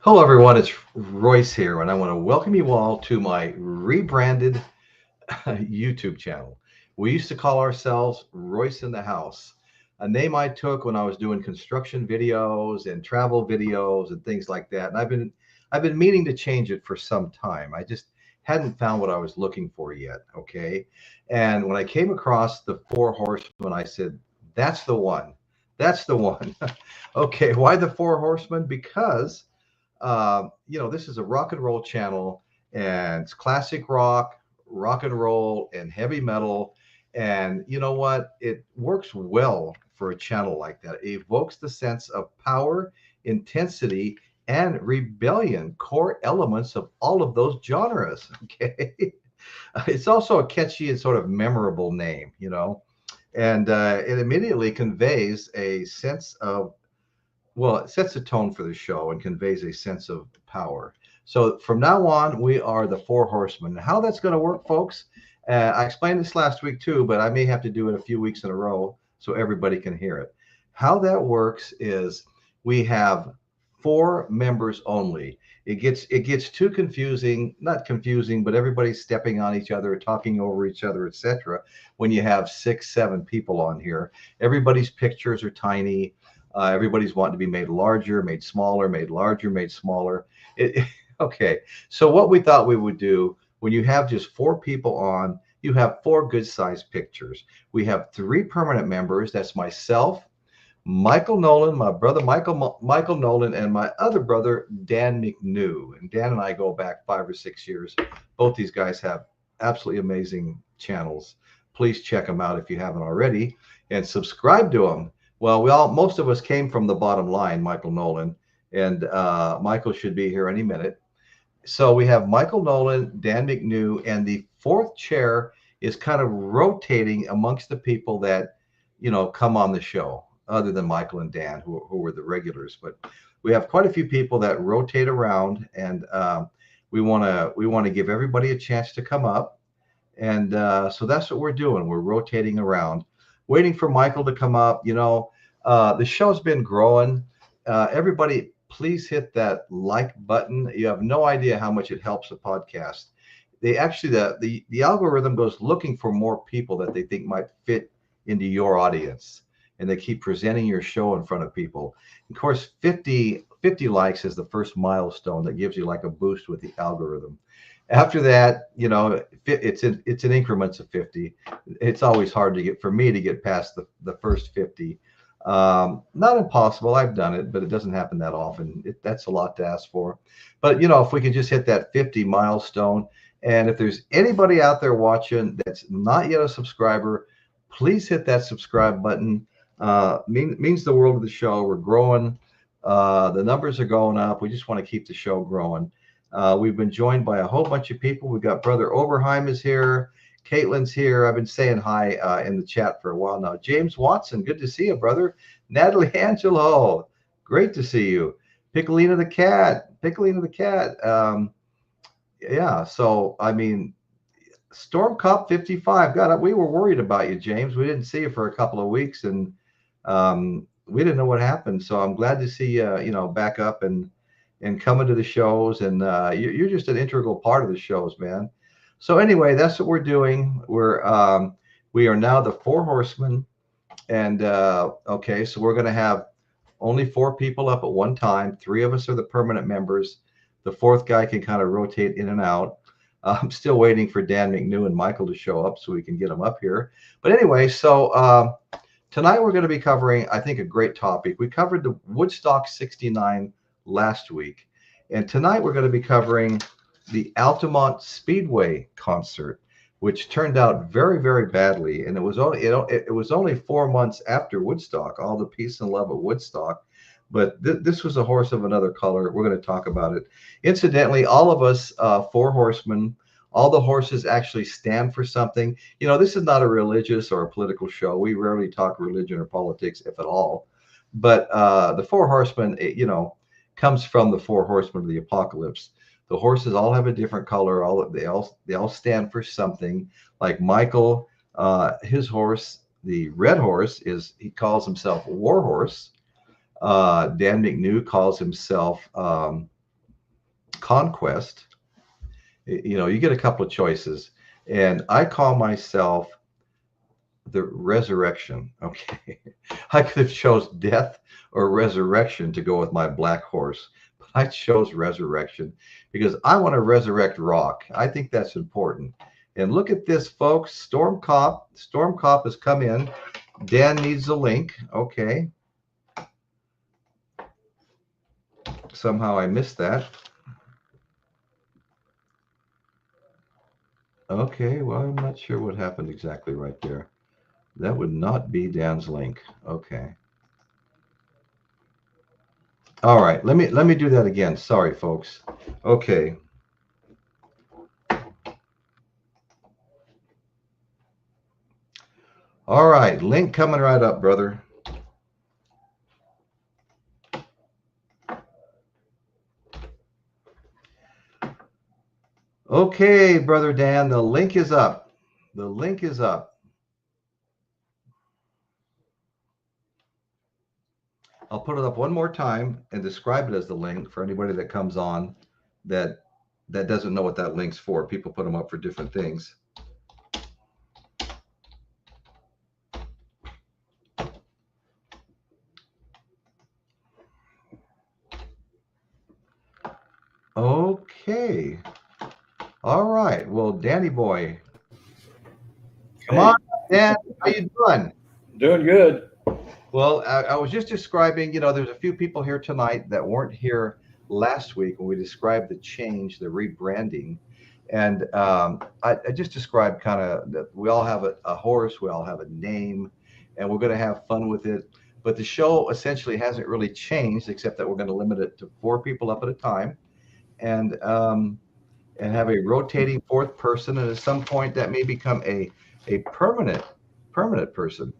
Hello, everyone. It's Royce here, and I want to welcome you all to my rebranded YouTube channel. We used to call ourselves Royce in the House, a name I took when I was doing construction videos and travel videos and things like that. And I've been meaning to change it for some time. I just hadn't found what I was looking for yet. Okay, and when I came across the Four Horsemen, I said, "That's the one. That's the one." Okay, why the Four Horsemen? Because this is a rock and roll channel, and it's classic rock, rock and roll, and heavy metal. And you know what? It works well for a channel like that. It evokes the sense of power, intensity, and rebellion, core elements of all of those genres. Okay. It's also a catchy and sort of memorable name, and it immediately conveys a sense of it sets the tone for the show and conveys a sense of power. So from now on, we are the Four Horsemen. How that's going to work, folks, I explained this last week too, but I may have to do it a few weeks in a row so everybody can hear it. How that works is we have four members only. It gets too confusing, not confusing, but everybody's stepping on each other, talking over each other, etc. When you have six, seven people on here, everybody's pictures are tiny. Everybody's wanting to be made larger, made smaller, made larger, made smaller. Okay, so what we thought we would do when you have just four people on, you have four good sized pictures. We have three permanent members. That's myself, Michael Nolan, my brother Michael Nolan, and my other brother Dan McNew. And Dan and I go back 5 or 6 years. Both these guys have absolutely amazing channels. Please check them out if you haven't already, and subscribe to them. Well, most of us came from the bottom line, Michael Nolan, and Michael should be here any minute. So we have Michael Nolan, Dan McNew, and the fourth chair is kind of rotating amongst the people that come on the show, other than Michael and Dan, who were the regulars. But we have quite a few people that rotate around, and we want to give everybody a chance to come up, and so that's what we're doing. We're rotating around, waiting for Michael to come up. The show's been growing. Everybody, please hit that like button. You have no idea how much it helps a podcast. They actually, the algorithm goes looking for more people that they think might fit into your audience, and they keep presenting your show in front of people. Of course, 50 likes is the first milestone that gives you like a boost with the algorithm. After that, it's in increments of 50. It's always hard for me to get past the first 50. Not impossible. I've done it, but it doesn't happen that often. That's a lot to ask for. But if we can just hit that 50 milestone, and if there's anybody out there watching that's not yet a subscriber, please hit that subscribe button. Means the world to the show. We're growing. The numbers are going up. We just want to keep the show growing. We've been joined by a whole bunch of people. We've got Brother Oberheim is here. Caitlin's here. I've been saying hi in the chat for a while now. James Watson, good to see you, brother. Natalie Angelo, great to see you. Piccolina the cat. Yeah, so, I mean, Storm Cop 55. God, we were worried about you, James. We didn't see you for a couple of weeks, and we didn't know what happened. So I'm glad to see you, back up and coming to the shows, and you're just an integral part of the shows, man. So anyway, that's what we're doing. We are now the Four Horsemen, and okay, so we're going to have only four people up at one time. Three of us are the permanent members. The fourth guy can kind of rotate in and out. I'm still waiting for Dan McNew and Michael to show up so we can get them up here. But anyway, so tonight we're going to be covering, I think, a great topic. We covered the Woodstock 69 last week, and tonight we're going to be covering the Altamont Speedway concert, which turned out very, very badly. And it was only 4 months after Woodstock, all the peace and love of Woodstock. But this was a horse of another color. We're going to talk about it. Incidentally, all of us Four Horsemen, all the horses actually stand for something. This is not a religious or a political show. We rarely talk religion or politics, if at all. But the Four Horsemen, comes from the Four Horsemen of the Apocalypse. The horses all have a different color. They all stand for something. Like Michael, his horse, the red horse, he calls himself Warhorse. Dan McNew calls himself conquest. You know, you get a couple of choices, and I call myself the resurrection. Okay, I could have chose death or resurrection to go with my black horse, but I chose resurrection because I want to resurrect rock. I think that's important. And look at this, folks. Storm Cop has come in. Dan needs a link. Okay, somehow I missed that. Okay, well, I'm not sure what happened exactly right there. That would not be Dan's link. Okay. All right, let me do that again. Sorry, folks. Okay. All right, link coming right up, brother. Okay, brother Dan, the link is up. The link is up. I'll put it up one more time and describe it as the link for anybody that comes on that doesn't know what that link's for. People put them up for different things. Okay. All right. Well, Danny boy, come on, Dan. How you doing? Doing good. Well, I was just describing, you know, there's a few people here tonight that weren't here last week when we described the change, the rebranding. And I just described kind of that we all have a horse, we all have a name, and we're going to have fun with it. But the show essentially hasn't really changed, except that we're going to limit it to 4 people up at a time, and have a rotating fourth person. And at some point, that may become a permanent person,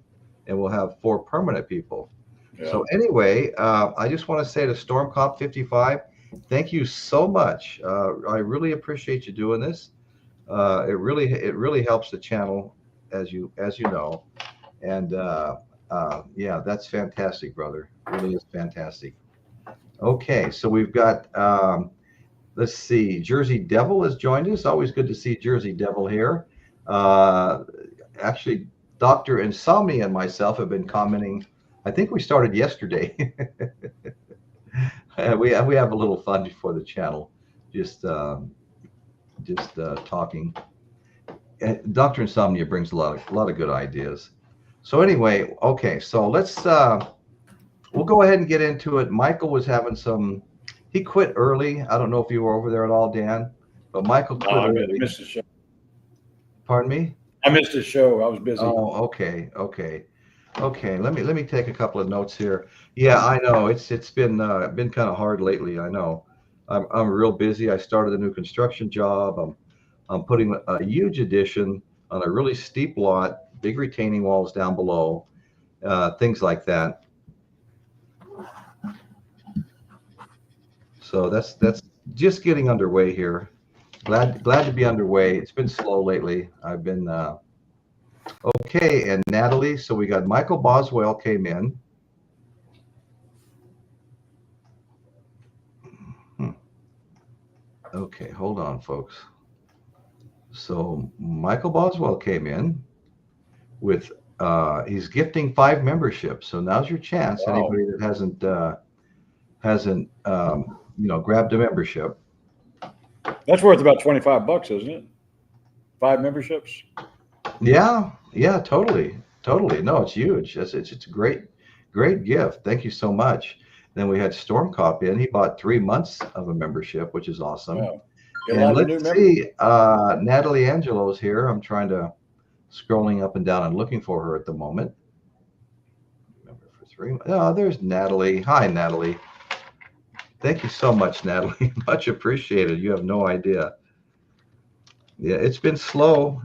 and we'll have 4 permanent people. Yeah. So anyway, I just want to say to Storm Cop 55, thank you so much. I really appreciate you doing this. It really helps the channel, as you know, and yeah, that's fantastic, brother. Really is fantastic. Okay, so we've got let's see, Jersey Devil has joined us. Always good to see Jersey Devil here. Uh, Actually, Dr. Insomnia and myself have been commenting. I think we started yesterday. We have a little fun before the channel, just talking. Dr. Insomnia brings a lot of good ideas. So anyway, okay, so we'll go ahead and get into it. Michael was having some. He quit early. I don't know if you were over there at all, Dan, but Michael No, quit I early. missed the show. Pardon me? I missed the show. I was busy. Oh, okay. Let me take a couple of notes here. Yeah, I know it's been kind of hard lately. I know. I'm real busy. I started a new construction job. I'm putting a huge addition on a really steep lot, big retaining walls down below, things like that. So that's just getting underway here. Glad to be underway. It's been slow lately. I've been okay. And Natalie, so we got Michael Boswell came in. Okay, hold on, folks. So Michael Boswell came in with he's gifting 5 memberships. So now's your chance. Wow. Anybody that hasn't grabbed a membership. That's worth about $25, isn't it? 5 memberships. Yeah, totally. No, it's huge. It's a great gift. Thank you so much. Then we had Storm Cop in. He bought 3 months of a membership, which is awesome. Wow. Get a lot And of new let's members. see, Natalie Angelo's here. I'm trying to scrolling up and down and looking for her at the moment. Member for 3. Oh, there's Natalie. Hi, Natalie. Thank you so much, Natalie. Much appreciated. You have no idea. Yeah, it's been slow.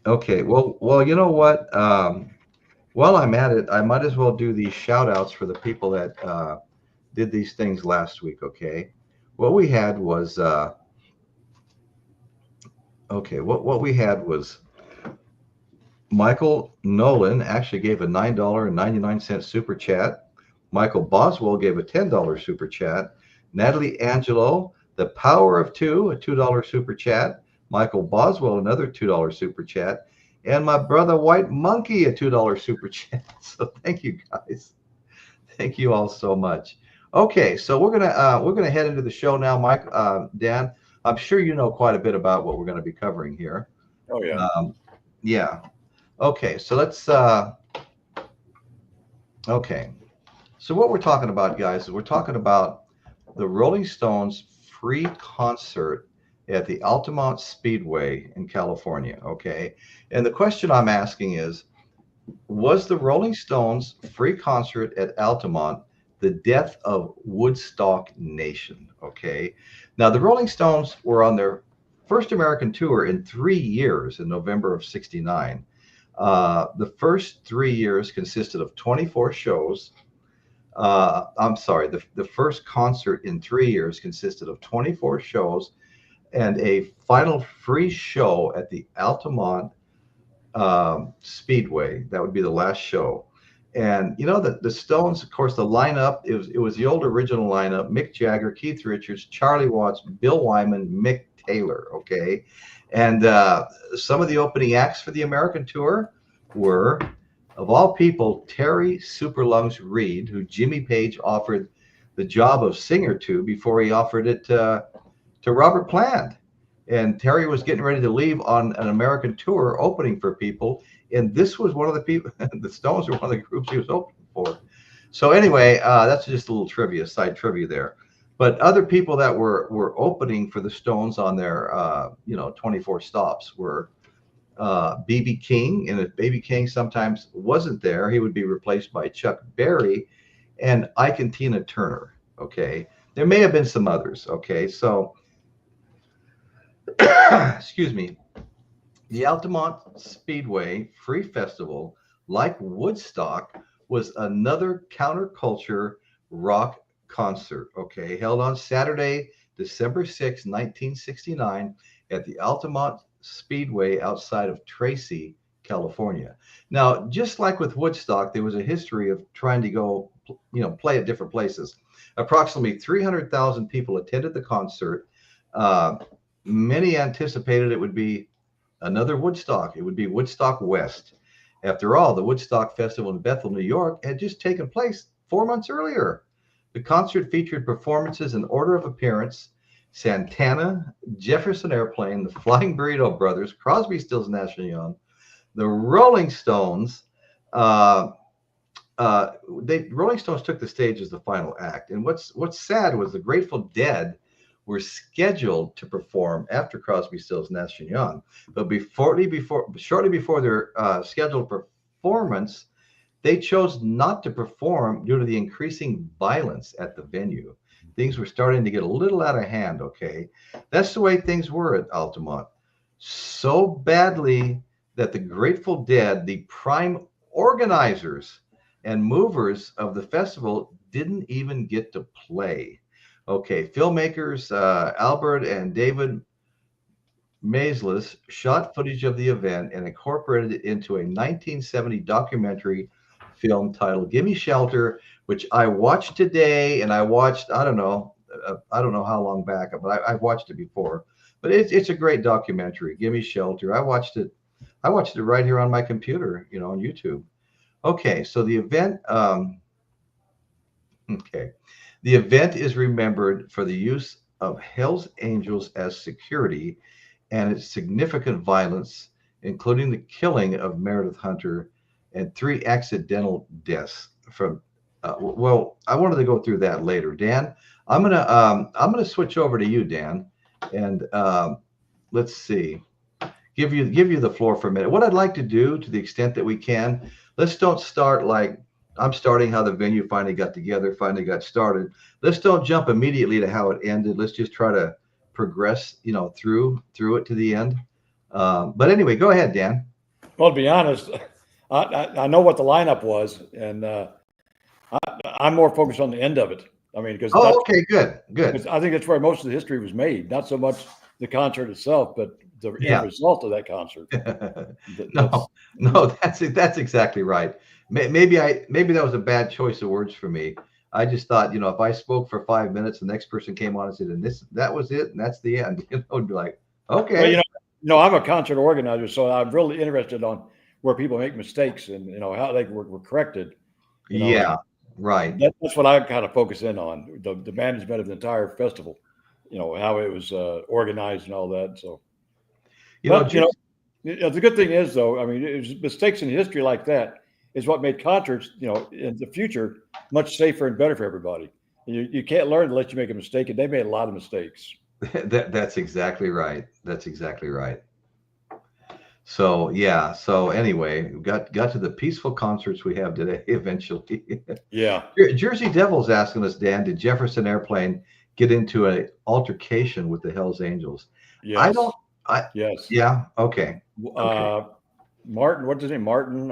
Okay, well, you know what? While I'm at it, I might as well do these shout outs for the people that did these things last week, okay? What we had was what we had was Michael Nolan actually gave a $9.99 super chat. Michael Boswell gave a $10 super chat. Natalie Angelo, The Power of Two, a $2 super chat. Michael Boswell, another $2 super chat. And my brother White Monkey, a $2 super chat. So thank you guys. Thank you all so much. Okay, so we're gonna head into the show now, Mike. Dan, I'm sure you know quite a bit about what we're going to be covering here. Oh yeah. Yeah. Okay, so let's. Okay, so what we're talking about, guys, is we're talking about the Rolling Stones free concert at the Altamont Speedway in California. Okay, and the question I'm asking is, was the Rolling Stones free concert at Altamont the death of Woodstock Nation? Okay. Now, the Rolling Stones were on their first American tour in 3 years in November of '69. The first 3 years consisted of 24 shows. I'm sorry, the first concert in 3 years consisted of 24 shows and a final free show at the Altamont Speedway. That would be the last show. And you know the Stones, of course, the lineup it was the old original lineup: Mick Jagger, Keith Richards, Charlie Watts, Bill Wyman, Mick Taylor. Okay, and some of the opening acts for the American tour were, of all people, Terry Superlungs Reid, who Jimmy Page offered the job of singer to before he offered it to Robert Plant. And Terry was getting ready to leave on an American tour opening for people. And this was one of the people, the Stones were one of the groups he was opening for. So anyway, that's just a little trivia, side trivia there. But other people that were opening for the Stones on their 24 stops were B.B. King. And if B.B. King sometimes wasn't there, he would be replaced by Chuck Berry and Ike and Tina Turner. Okay. There may have been some others. Okay. So excuse me, the Altamont Speedway Free Festival, like Woodstock, was another counterculture rock concert, okay, held on Saturday, December 6, 1969, at the Altamont Speedway outside of Tracy, California. Now, just like with Woodstock, there was a history of trying to go, play at different places. Approximately 300,000 people attended the concert. Many anticipated it would be another Woodstock. It would be Woodstock West. After all, the Woodstock Festival in Bethel, New York had just taken place 4 months earlier. The concert featured performances in order of appearance: Santana, Jefferson Airplane, the Flying Burrito Brothers, Crosby, Stills, Nash and Young, the Rolling Stones. Rolling Stones took the stage as the final act. And what's sad was the Grateful Dead were scheduled to perform after Crosby, Stills, Nash and Young, but shortly before their scheduled performance, they chose not to perform due to the increasing violence at the venue. Things were starting to get a little out of hand. Okay, that's the way things were at Altamont. So badly that the Grateful Dead, the prime organizers and movers of the festival, didn't even get to play. Okay, filmmakers Albert and David Maysles shot footage of the event and incorporated it into a 1970 documentary film titled "Gimme Shelter," which I watched today. And I watched, I don't know how long back, but I've watched it before. But it's a great documentary, "Gimme Shelter." I watched it right here on my computer, on YouTube. Okay, so the event. Okay. The event is remembered for the use of Hell's Angels as security and its significant violence, including the killing of Meredith Hunter and 3 accidental deaths from. Well, I wanted to go through that later. Dan, I'm gonna switch over to you, Dan, and let's see. Give you the floor for a minute. What I'd like to do, to the extent that we can, let's don't start like I'm starting how the venue finally got together, finally got started. Let's don't jump immediately to how it ended. Let's just try to progress, through it to the end. But anyway, go ahead, Dan. Well, to be honest, I know what the lineup was, and I'm more focused on the end of it. I mean, okay, good. I think that's where most of the history was made. Not so much the concert itself, but the end Yeah. result of that concert. No, no, that's exactly right. Maybe that was a bad choice of words for me. I just thought, if I spoke for 5 minutes, the next person came on and said, and that was it, and that's the end. It'd be like, Well, okay, I'm a concert organizer, so I'm really interested on where people make mistakes and how they were corrected. yeah, And right. that's what I kind of focus in on the management of the entire festival. How it was organized and all that. So, but Just the good thing is though, I mean, mistakes in history like that is what made concerts, in the future much safer and better for everybody. You can't learn unless you make a mistake, and they made a lot of mistakes. that's exactly right. That's exactly right. So yeah. So anyway, got to the peaceful concerts we have today. Eventually, Yeah. Jersey Devils asking us, Dan, did Jefferson Airplane get into an altercation with the Hells Angels? I Yes. don't. I Yes. Yeah. Okay. Okay. Martin, what's his name? Martin.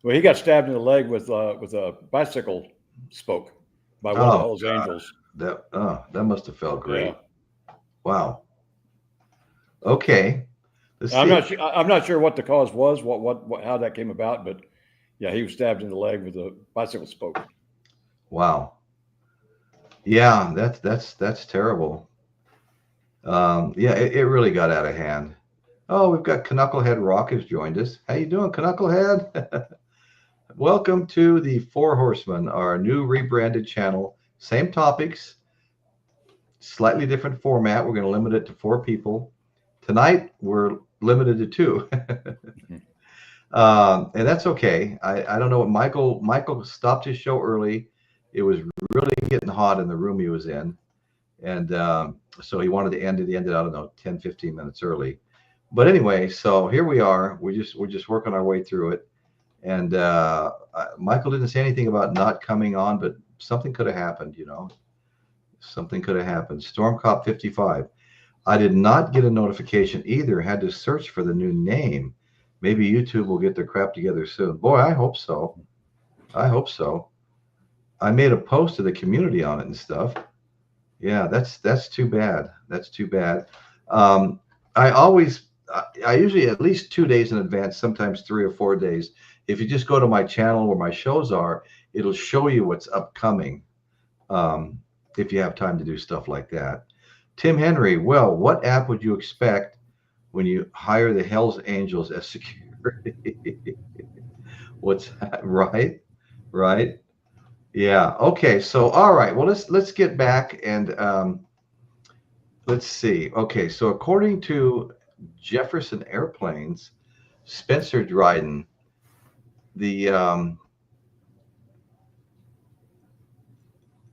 Well, he got stabbed in the leg with a bicycle spoke by one of the Oh Hells God. Angels. That must have felt Yeah. great. Wow. Okay. Let's I'm see. not sure. I'm not sure what the cause was, what how that came about, but yeah, he was stabbed in the leg with a bicycle spoke. Wow. Yeah. That's terrible. Yeah. It really got out of hand. Oh, we've got Knucklehead Rock has joined us. How you doing, Knucklehead? Welcome to the Four Horsemen, our new rebranded channel. Same topics, slightly different format. We're going to limit it to 4 people. Tonight, we're limited to 2. And that's okay. I don't know what Michael stopped his show early. It was really getting hot in the room he was in. And so he wanted to end it. He ended, I don't know, 10, 15 minutes early. But anyway, so here we are. We're just working our way through it. And Michael didn't say anything about not coming on, but something could have happened, Something could have happened. Storm Cop 55. I did not get a notification either. Had to search for the new name. Maybe YouTube will get their crap together soon. Boy, I hope so. I hope so. I made a post to the community on it and stuff. Yeah, that's too bad. That's too bad. Um, I usually at least 2 days in advance, sometimes 3 or 4 days. If you just go to my channel where my shows are, it'll show you what's upcoming. If you have time to do stuff like that. Tim Henry, well, what app would you expect when you hire the Hells Angels as security? What's that? Right? Right? Yeah. Okay. So, all right. Well, let's get back and let's see. Okay. So, according to Jefferson Airplanes, Spencer Dryden, the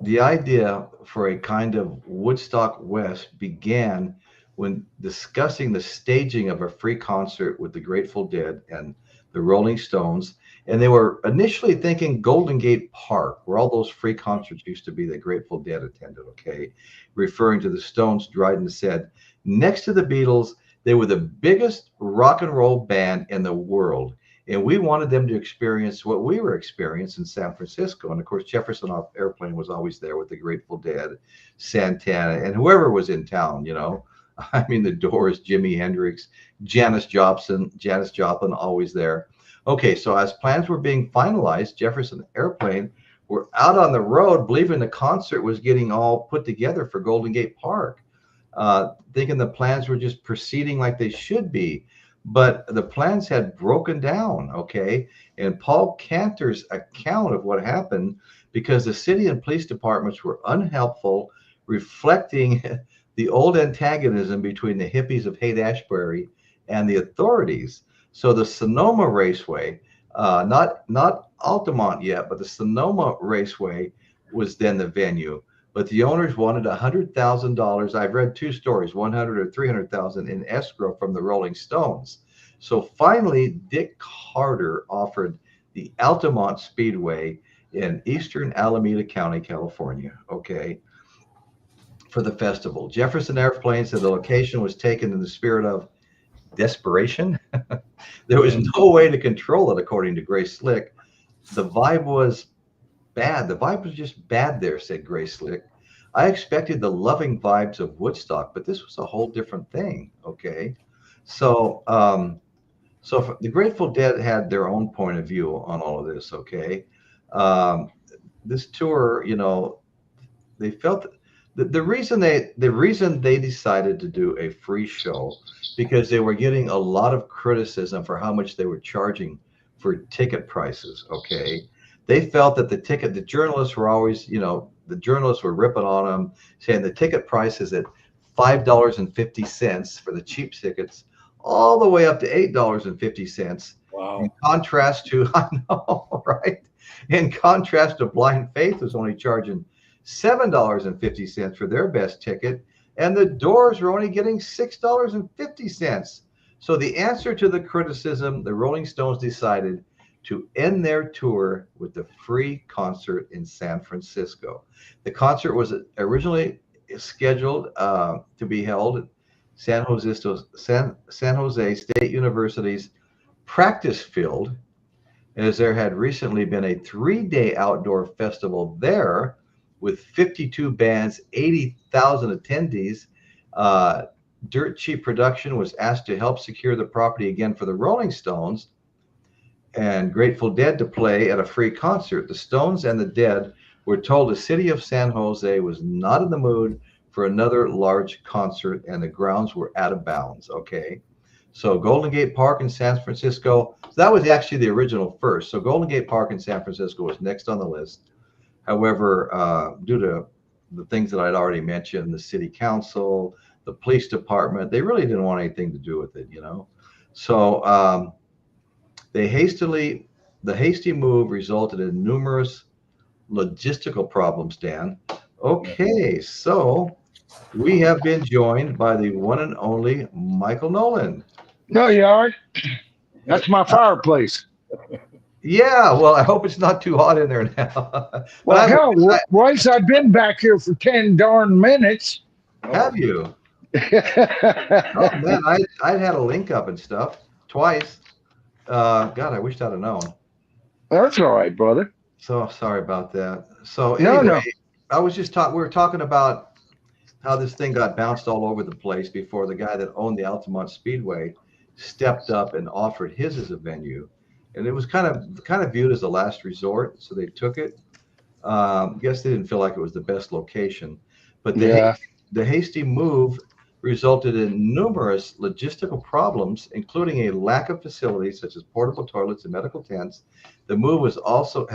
the idea for a kind of Woodstock West began when discussing the staging of a free concert with the Grateful Dead and the Rolling Stones. And they were initially thinking Golden Gate Park, where all those free concerts used to be that Grateful Dead attended, okay? Referring to the Stones, Dryden said, next to the Beatles, they were the biggest rock and roll band in the world. And we wanted them to experience what we were experiencing in San Francisco. And of course, Jefferson Airplane was always there with the Grateful Dead, Santana, and whoever was in town, I mean, the Doors, Jimi Hendrix, Janis Joplin, always there. Okay, so as plans were being finalized, Jefferson Airplane were out on the road, believing the concert was getting all put together for Golden Gate Park, thinking the plans were just proceeding like they should be. But the plans had broken down, okay? And Paul Cantor's account of what happened, because the city and police departments were unhelpful, reflecting the old antagonism between the hippies of Haight-Ashbury and the authorities. So the Sonoma Raceway, not Altamont yet, but the Sonoma Raceway was then the venue. But the owners wanted $100,000. I've read 2 stories, 100 or 300,000 in escrow from the Rolling Stones. So finally, Dick Carter offered the Altamont Speedway in eastern Alameda County, California, okay, for the festival. Jefferson Airplane said the location was taken in the spirit of desperation. There was no way to control it, according to Grace Slick. The vibe was bad. The vibe was just bad there, said Grace Slick. I expected the loving vibes of Woodstock, but this was a whole different thing. Okay, so the Grateful Dead had their own point of view on all of this. Okay, um, this tour, they felt the reason they decided to do a free show because they were getting a lot of criticism for how much they were charging for ticket prices. Okay, they felt that the journalists were always, the journalists were ripping on them, saying the ticket price is at $5.50 for the cheap tickets, all the way up to $8.50. In Wow. contrast to, I know, right? In contrast to Blind Faith was only charging $7.50 for their best ticket, and the Doors were only getting $6.50. So the answer to the criticism, the Rolling Stones decided to end their tour with a free concert in San Francisco. The concert was originally scheduled to be held at San Jose State University's practice field, as there had recently been a 3-day outdoor festival there with 52 bands, 80,000 attendees. Dirt Cheap Production was asked to help secure the property again for the Rolling Stones and Grateful Dead to play at a free concert. The Stones and the Dead were told the city of San Jose was not in the mood for another large concert and the grounds were out of bounds. Okay. So Golden Gate Park in San Francisco, that was actually the original first. So Golden Gate Park in San Francisco was next on the list. However, due to the things that I'd already mentioned, the city council, the police department, they really didn't want anything to do with it, So the hasty move resulted in numerous logistical problems, Dan. Okay, so we have been joined by the one and only Michael Nolan. No, you aren't. That's my fireplace. Yeah, well, I hope it's not too hot in there now. Well, hell, Royce, I've been back here for 10 darn minutes. Have you? Oh man, I had a link up and stuff twice. God, I wished I'd have known. That's all right, brother. So sorry about that. So anyway, No. I was just we were talking about how this thing got bounced all over the place before the guy that owned the Altamont Speedway stepped up and offered his as a venue, and it was kind of viewed as a last resort, so they took it. Guess they didn't feel like it was the best location, but the hasty move resulted in numerous logistical problems, including a lack of facilities such as portable toilets and medical tents. The move also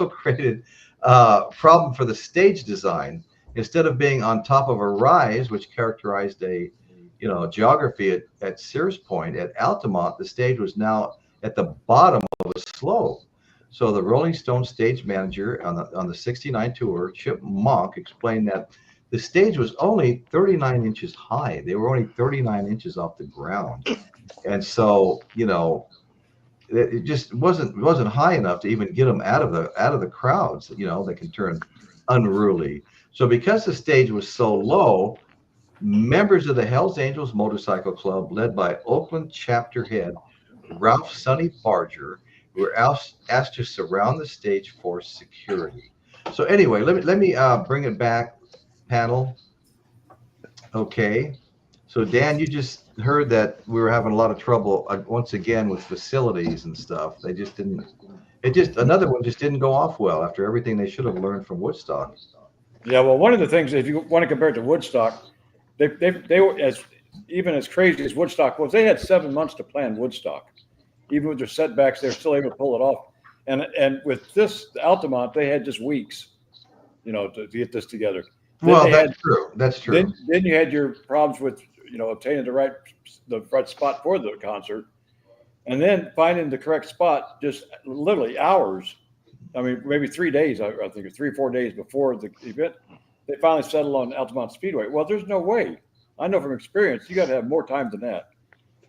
created a problem for the stage design. Instead of being on top of a rise, which characterized a geography at Sears Point, at Altamont, the stage was now at the bottom of a slope. So the Rolling Stones stage manager on the '69 tour, Chip Monk, explained that the stage was only 39 inches high. They were only 39 inches off the ground, and so it just wasn't high enough to even get them out of the crowds. That can turn unruly. So because the stage was so low, members of the Hells Angels Motorcycle Club, led by Oakland chapter head Ralph Sonny Barger, were asked to surround the stage for security. So anyway, let me bring it back, panel. Okay. So Dan, you just heard that we were having a lot of trouble once again with facilities and stuff. Another one just didn't go off well after everything they should have learned from Woodstock. Yeah, well, one of the things, if you want to compare it to Woodstock, they were even as crazy as Woodstock was. They had 7 months to plan Woodstock. Even with their setbacks, they're still able to pull it off. And with this Altamont, they had just weeks, to get this together. Well, that's true. That's true. Then you had your problems with obtaining the right spot for the concert, and then finding the correct spot just literally hours. I mean, maybe 3 days. I think it's 3 or 4 days before the event, they finally settled on Altamont Speedway. Well, there's no way. I know from experience, you got to have more time than that.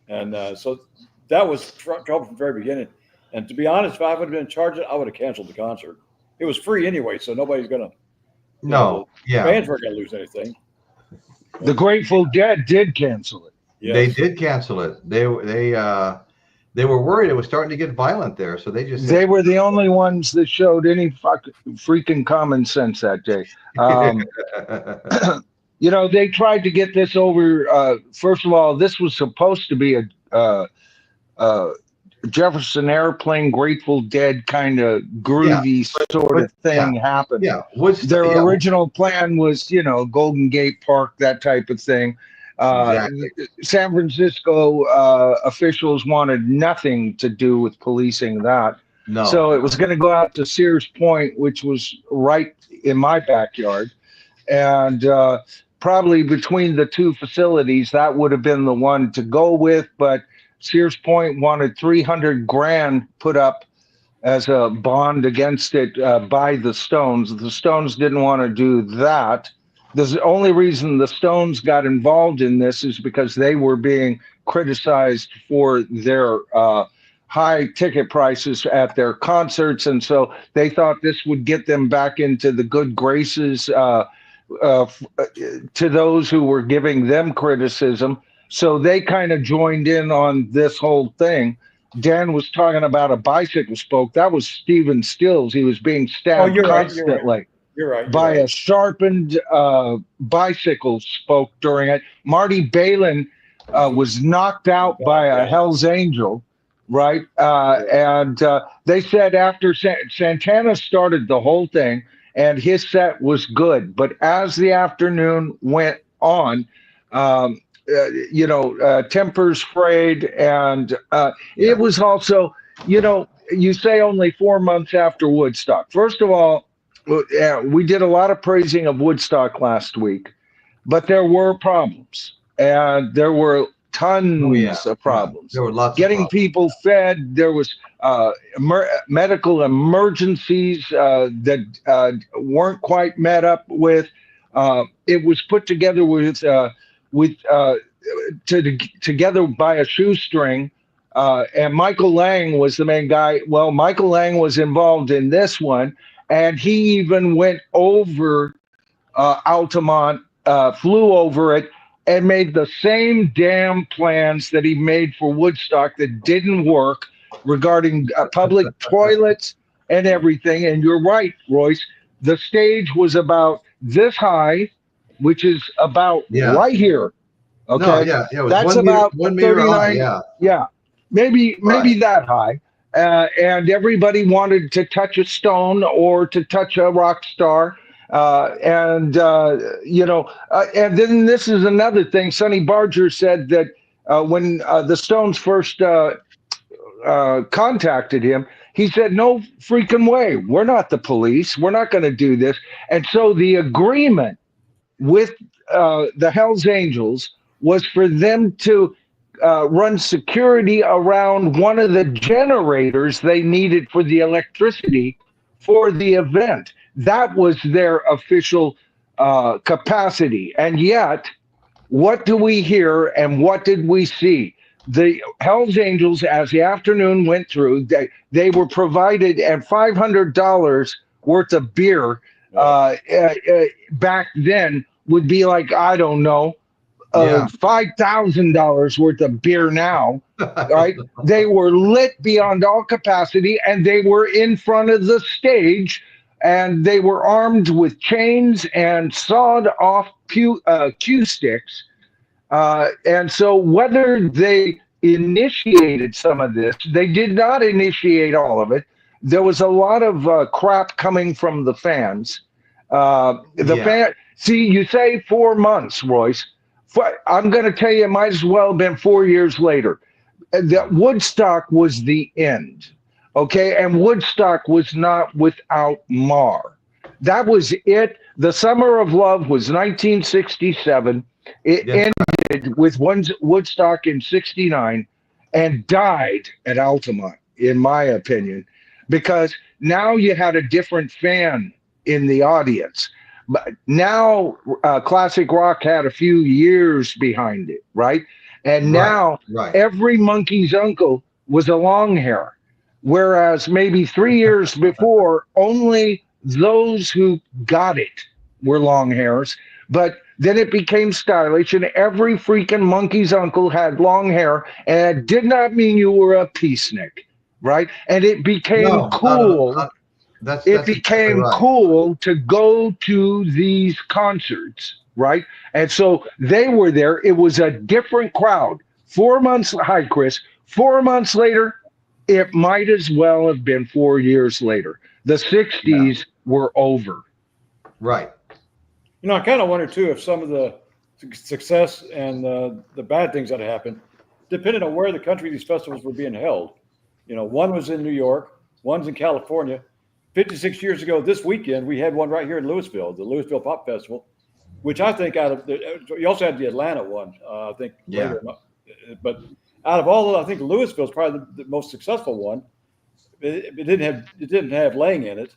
And so that was trouble from the very beginning. And to be honest, if I would have been in charge of it, I would have canceled the concert. It was free anyway, so nobody's going to. Fans weren't going to lose anything. The Grateful Dead did cancel it. Yes. They did cancel it. They They were worried it was starting to get violent there, so they just said, They were the only ones that showed any freaking common sense that day. You know, they tried to get this over. First of all, this was supposed to be a Jefferson Airplane, Grateful Dead kind of groovy sort of thing happened. Yeah, their original plan was, you know, Golden Gate Park, that type of thing. Exactly. San Francisco officials wanted nothing to do with policing that. No. So it was going to go out to Sears Point, which was right in my backyard. And probably between the two facilities, that would have been the one to go with. But Sears Point wanted $300,000 put up as a bond against it by the Stones. The Stones didn't want to do that. The only reason the Stones got involved in this is because they were being criticized for their high ticket prices at their concerts. And so they thought this would get them back into the good graces to those who were giving them criticism. So they kind of joined in on this whole thing. Dan was talking about a bicycle spoke. That was Stephen Stills. He was being stabbed constantly. You're right. By a sharpened bicycle spoke during it. Marty Balin was knocked out by a Hell's Angel, right? And they said after Santana started the whole thing, and his set was good. But as the afternoon went on, you know, tempers frayed, and it was also, you know, you say only 4 months after Woodstock. First of all, we did a lot of praising of Woodstock last week, but there were problems, and there were tons of problems. There were lots getting of people fed. There was medical emergencies that weren't quite met up with. It was put together together by a shoestring. And Michael Lang was the main guy. Well, Michael Lang was involved in this one. And he even went over Altamont, flew over it, and made the same damn plans that he made for Woodstock that didn't work regarding public toilets and everything. And you're right, Royce. The stage was about this high, which is about right here. Okay, no, it was that's about 39. High, maybe that high. And everybody wanted to touch a stone or to touch a rock star. And then this is another thing. Sonny Barger said that when the Stones first contacted him, he said, no freaking way. We're not the police. We're not going to do this. And so the agreement with the Hells Angels was for them to run security around one of the generators they needed for the electricity for the event. That was their official capacity. And yet, what do we hear and what did we see? The Hells Angels, as the afternoon went through, they were provided at $500 worth of beer. Back then would be like, I don't know, $5,000 worth of beer now, right? They were lit beyond all capacity, and they were in front of the stage, and they were armed with chains and sawed off cue sticks. And so whether they initiated some of this, they did not initiate all of it. There was a lot of crap coming from the fans. See, you say 4 months, Royce. I'm going to tell you, it might as well have been 4 years later. That Woodstock was the end, okay? And Woodstock was not without Mar. That was it. The Summer of Love was 1967. It ended with Woodstock in 69 and died at Altamont, in my opinion, because now you had a different fan in the audience. But now classic rock had a few years behind it, right? And now every monkey's uncle was a long hair, whereas maybe 3 years before, only those who got it were long hairs. But Then it became stylish, and every freaking monkey's uncle had long hair, and it did not mean you were a peacenik, right? And it became No, cool. that's It exactly became right. cool to go to these concerts, right? And so they were there. It was a different crowd. 4 months, hi, Chris. 4 months later, it might as well have been 4 years later. The Yeah, 60s were over. right. You know, I kind of wonder too if some of the success and the bad things that happened depended on where the country these festivals were being held. You know, one was in New York, one's in California. 56 years ago this weekend, we had one right here in Louisville, the Louisville Pop Festival, which I think you also had the Atlanta one, I think Yeah. later. But out of all of them, I think Louisville is probably the most successful one. It didn't have Lang in it.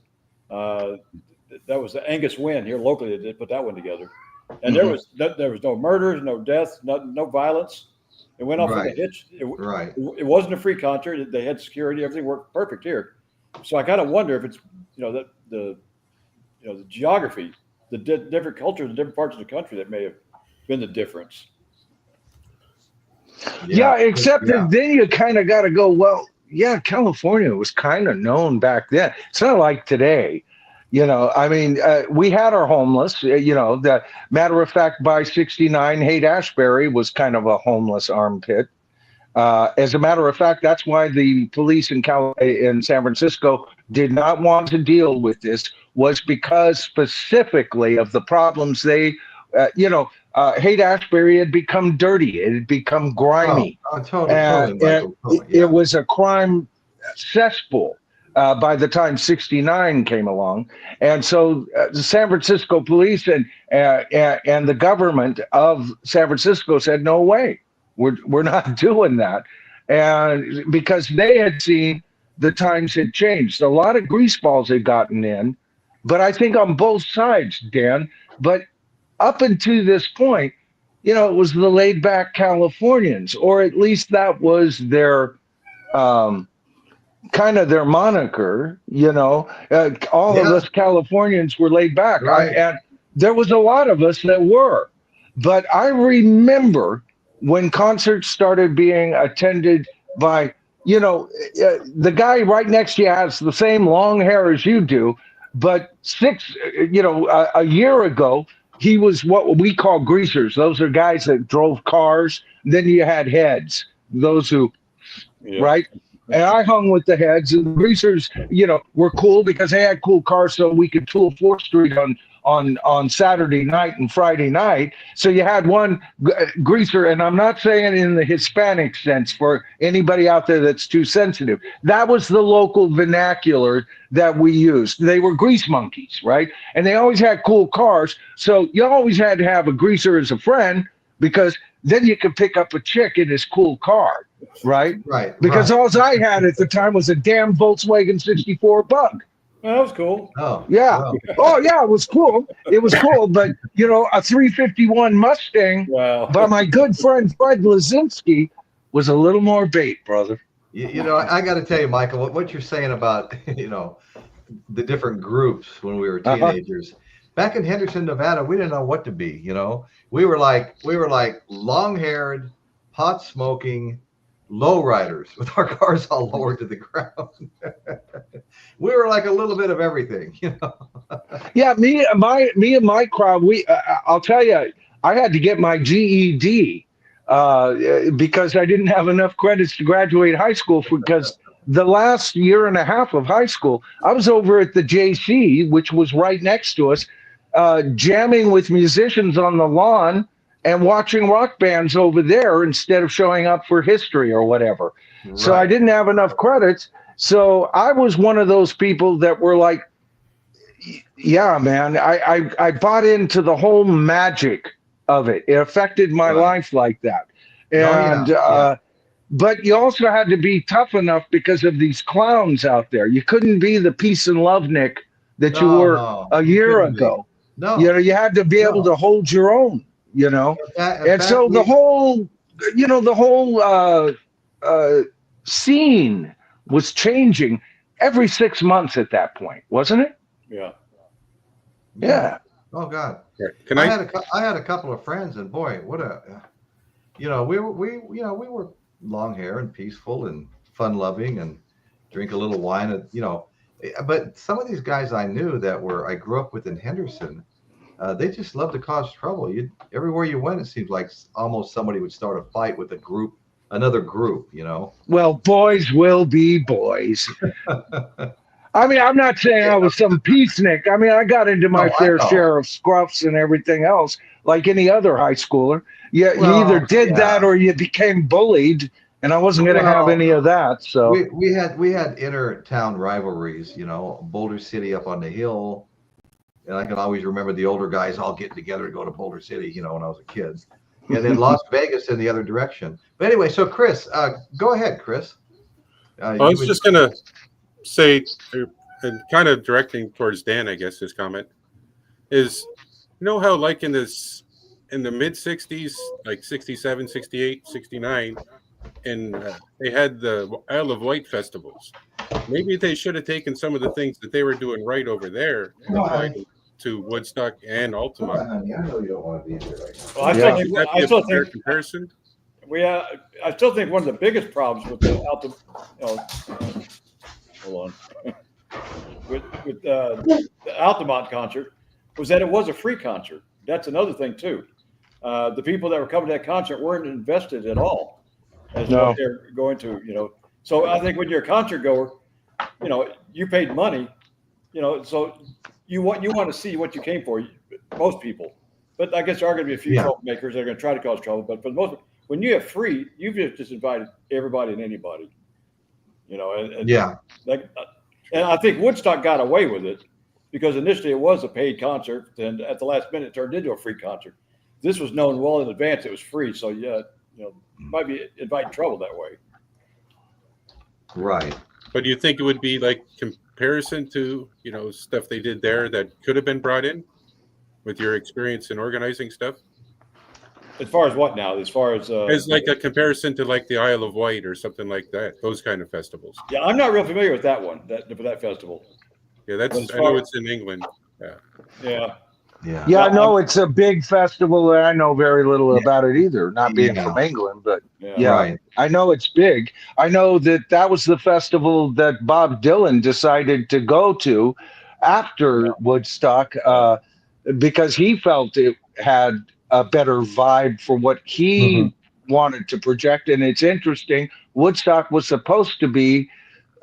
That was the Angus Wynn here locally that did put that one together. And there was no murders, no deaths, no violence. It went off with a Right. hitch. Right. It wasn't a free concert. They had security. Everything worked perfect here. So I kind of wonder if it's the geography, the different cultures in different parts of the country that may have been the difference. Yeah, except Yeah. that then you kind of got to go, well, yeah, California was kind of known back then. It's not like today. I mean, we had our homeless, the matter of fact, by 69, Haight-Ashbury was kind of a homeless armpit. As a matter of fact, that's why the police in San Francisco did not want to deal with this, was because specifically of the problems Haight-Ashbury had become dirty. It had become grimy. Totally, Michael. Totally, yeah. It was a crime cesspool by the time 69 came along. And so the San Francisco police and the government of San Francisco said, no way. We're not doing that. And because they had seen the times had changed. A lot of greaseballs had gotten in, but I think on both sides, Dan. But up until this point, it was the laid back Californians, or at least that was their kind of their moniker, all of us Californians were laid back. Right. And there was a lot of us that were. But I remember when concerts started being attended by, the guy right next to you has the same long hair as you do, but a year ago, he was what we call greasers. Those are guys that drove cars. Then you had heads, those who, right? And I hung with the heads, and the greasers, were cool because they had cool cars, so we could tool 4th Street on Saturday night and Friday night. So you had one greaser, and I'm not saying in the Hispanic sense for anybody out there that's too sensitive. That was the local vernacular that we used. They were grease monkeys, right? And they always had cool cars. So you always had to have a greaser as a friend, because then you could pick up a chick in his cool car, right? Right. Because all I had at the time was a damn Volkswagen 64 Bug. Well, that was cool. Oh, yeah. wow. Oh, yeah, it was cool. It was cool. But, a 351 Mustang by my good friend Fred Lazinski was a little more bait, brother. I got to tell you, Michael, what you're saying about, the different groups when we were teenagers. Back in Henderson, Nevada, we didn't know what to be, We were like long-haired, pot-smoking lowriders with our cars all lowered to the ground. We were like a little bit of everything, Yeah, me and my crowd, I'll tell you, I had to get my GED because I didn't have enough credits to graduate high school, because the last year and a half of high school, I was over at the JC, which was right next to us, jamming with musicians on the lawn and watching rock bands over there instead of showing up for history or whatever. Right. So I didn't have enough credits. So I was one of those people that were like, yeah, man, I bought into the whole magic of it. It affected my life like that. And, but you also had to be tough enough because of these clowns out there. You couldn't be the peace and love Nick that you were a year ago. No. You had to be able to hold your own, and so the whole scene was changing every 6 months at that point, wasn't it? Yeah. Yeah. Oh God. Right. Can I I? had a couple of friends, and boy, what a, we were long hair and peaceful and fun loving and drink a little wine, and but some of these guys I knew that I grew up with in Henderson, they just loved to cause trouble. Everywhere you went, it seemed like almost somebody would start a fight with another group. Well, boys will be boys. I mean, I'm not saying I was some peacenik. I mean, I got into my No, I fair know. share of scruffs and everything else, like any other high schooler. You either Well, did that yeah. or you became bullied, and I wasn't going to have Well, any of that. So, we had inter town rivalries. Boulder City up on the hill, and I can always remember the older guys all getting together to go to Boulder City. When I was a kid, and then Las Vegas in the other direction. But anyway, so Chris, go ahead, Chris. I was just going to say, and kind of directing towards Dan, I guess, his comment is, how like in the mid 60s, like 67, 68, 69, and they had the Isle of Wight festivals. Maybe they should have taken some of the things that they were doing right over there and applied them to Woodstock and Altamont. Honey, I know you don't want to be here right now. Well, I still think comparison. I still think one of the biggest problems with the hold on, with the Altamont concert was that it was a free concert. That's another thing too. The people that were coming to that concert weren't invested at all as what they're going to. So I think when you're a concert goer, you paid money, so you want to see what you came for. Most people, but I guess there are going to be a few troublemakers that are going to try to cause trouble. But for the most, when you have free, you've just invited everybody and anybody. And I think Woodstock got away with it because initially it was a paid concert, and at the last minute it turned into a free concert. This was known well in advance; it was free, so might be inviting trouble that way. Right. But do you think it would be like comparison to stuff they did there that could have been brought in with your experience in organizing stuff? As far as what now? As far as like a comparison to like the Isle of Wight or something like that, those kind of festivals. Yeah, I'm not real familiar with that one. For that festival. Yeah, I know it's in England. Yeah. I know it's a big festival. I know very little about it either, not being from England, but right. I know it's big. I know that was the festival that Bob Dylan decided to go to after Woodstock because he felt it had a better vibe for what he wanted to project. And it's interesting, Woodstock was supposed to be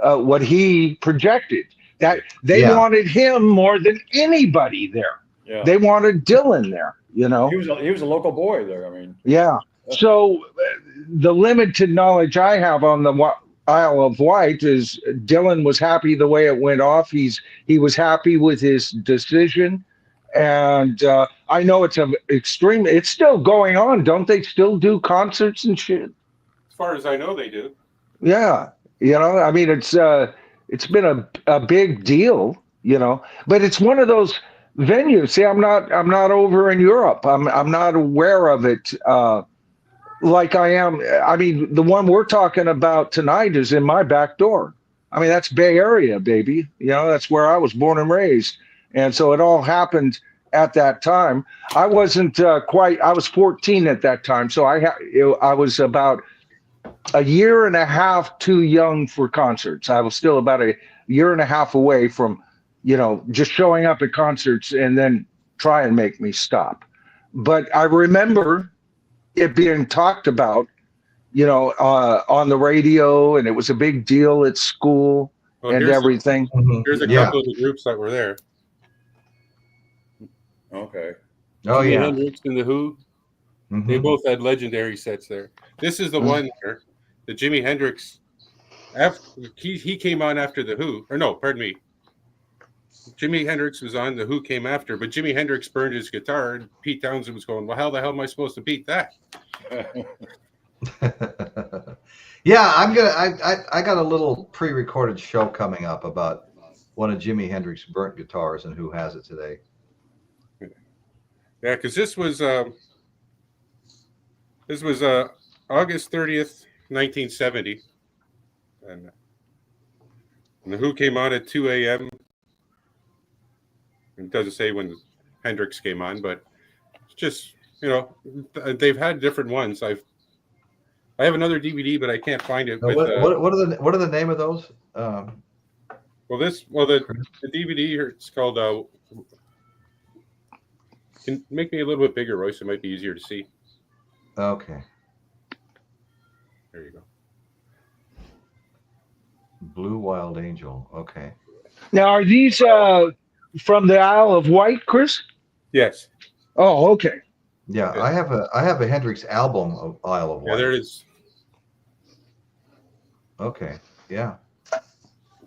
what he projected. That they wanted him more than anybody there. Yeah. They wanted Dylan there, He was a local boy there. I mean. Yeah. So the limited knowledge I have on the Isle of Wight is Dylan was happy the way it went off. He was happy with his decision. And I know it's it's still going on. Don't they still do concerts and shit? As far as I know, they do. Yeah. I mean, it's been a big deal, but it's one of those venues. See, I'm not over in Europe. I'm not aware of it like I am. I mean, the one we're talking about tonight is in my back door. I mean, that's Bay Area, baby. That's where I was born and raised. And so it all happened at that time. I wasn't I was 14 at that time. So I was about a year and a half too young for concerts. I was still about a year and a half away from, just showing up at concerts and then try and make me stop. But I remember it being talked about, on the radio, and it was a big deal at school and everything. Here's a couple of the groups that were there. Okay. Oh, Jimi Hendrix and the Who. They both had legendary sets there. This is the one here. The Jimi Hendrix. He came on after the Who. Or no, pardon me. Jimi Hendrix was on, the Who came after, but Jimi Hendrix burned his guitar, and Pete Townsend was going, well, how the hell am I supposed to beat that? Yeah, I got a little pre-recorded show coming up about one of Jimi Hendrix's burnt guitars and who has it today. Yeah, because this was August 30th, 1970, and the Who came on at 2 a.m. It doesn't say when Hendrix came on, but just, you know, they've had different ones. I have another DVD, but I can't find it. Now, what are the name of those? The DVD here, it's called. Can make me a little bit bigger, Royce. It might be easier to see. Okay. There you go. Blue Wild Angel. Okay. Now, are these from the Isle of Wight, Chris? Yes. Oh, okay. Yeah, I have a Hendrix album of Isle of Wight. Yeah, there it is. Okay. Yeah.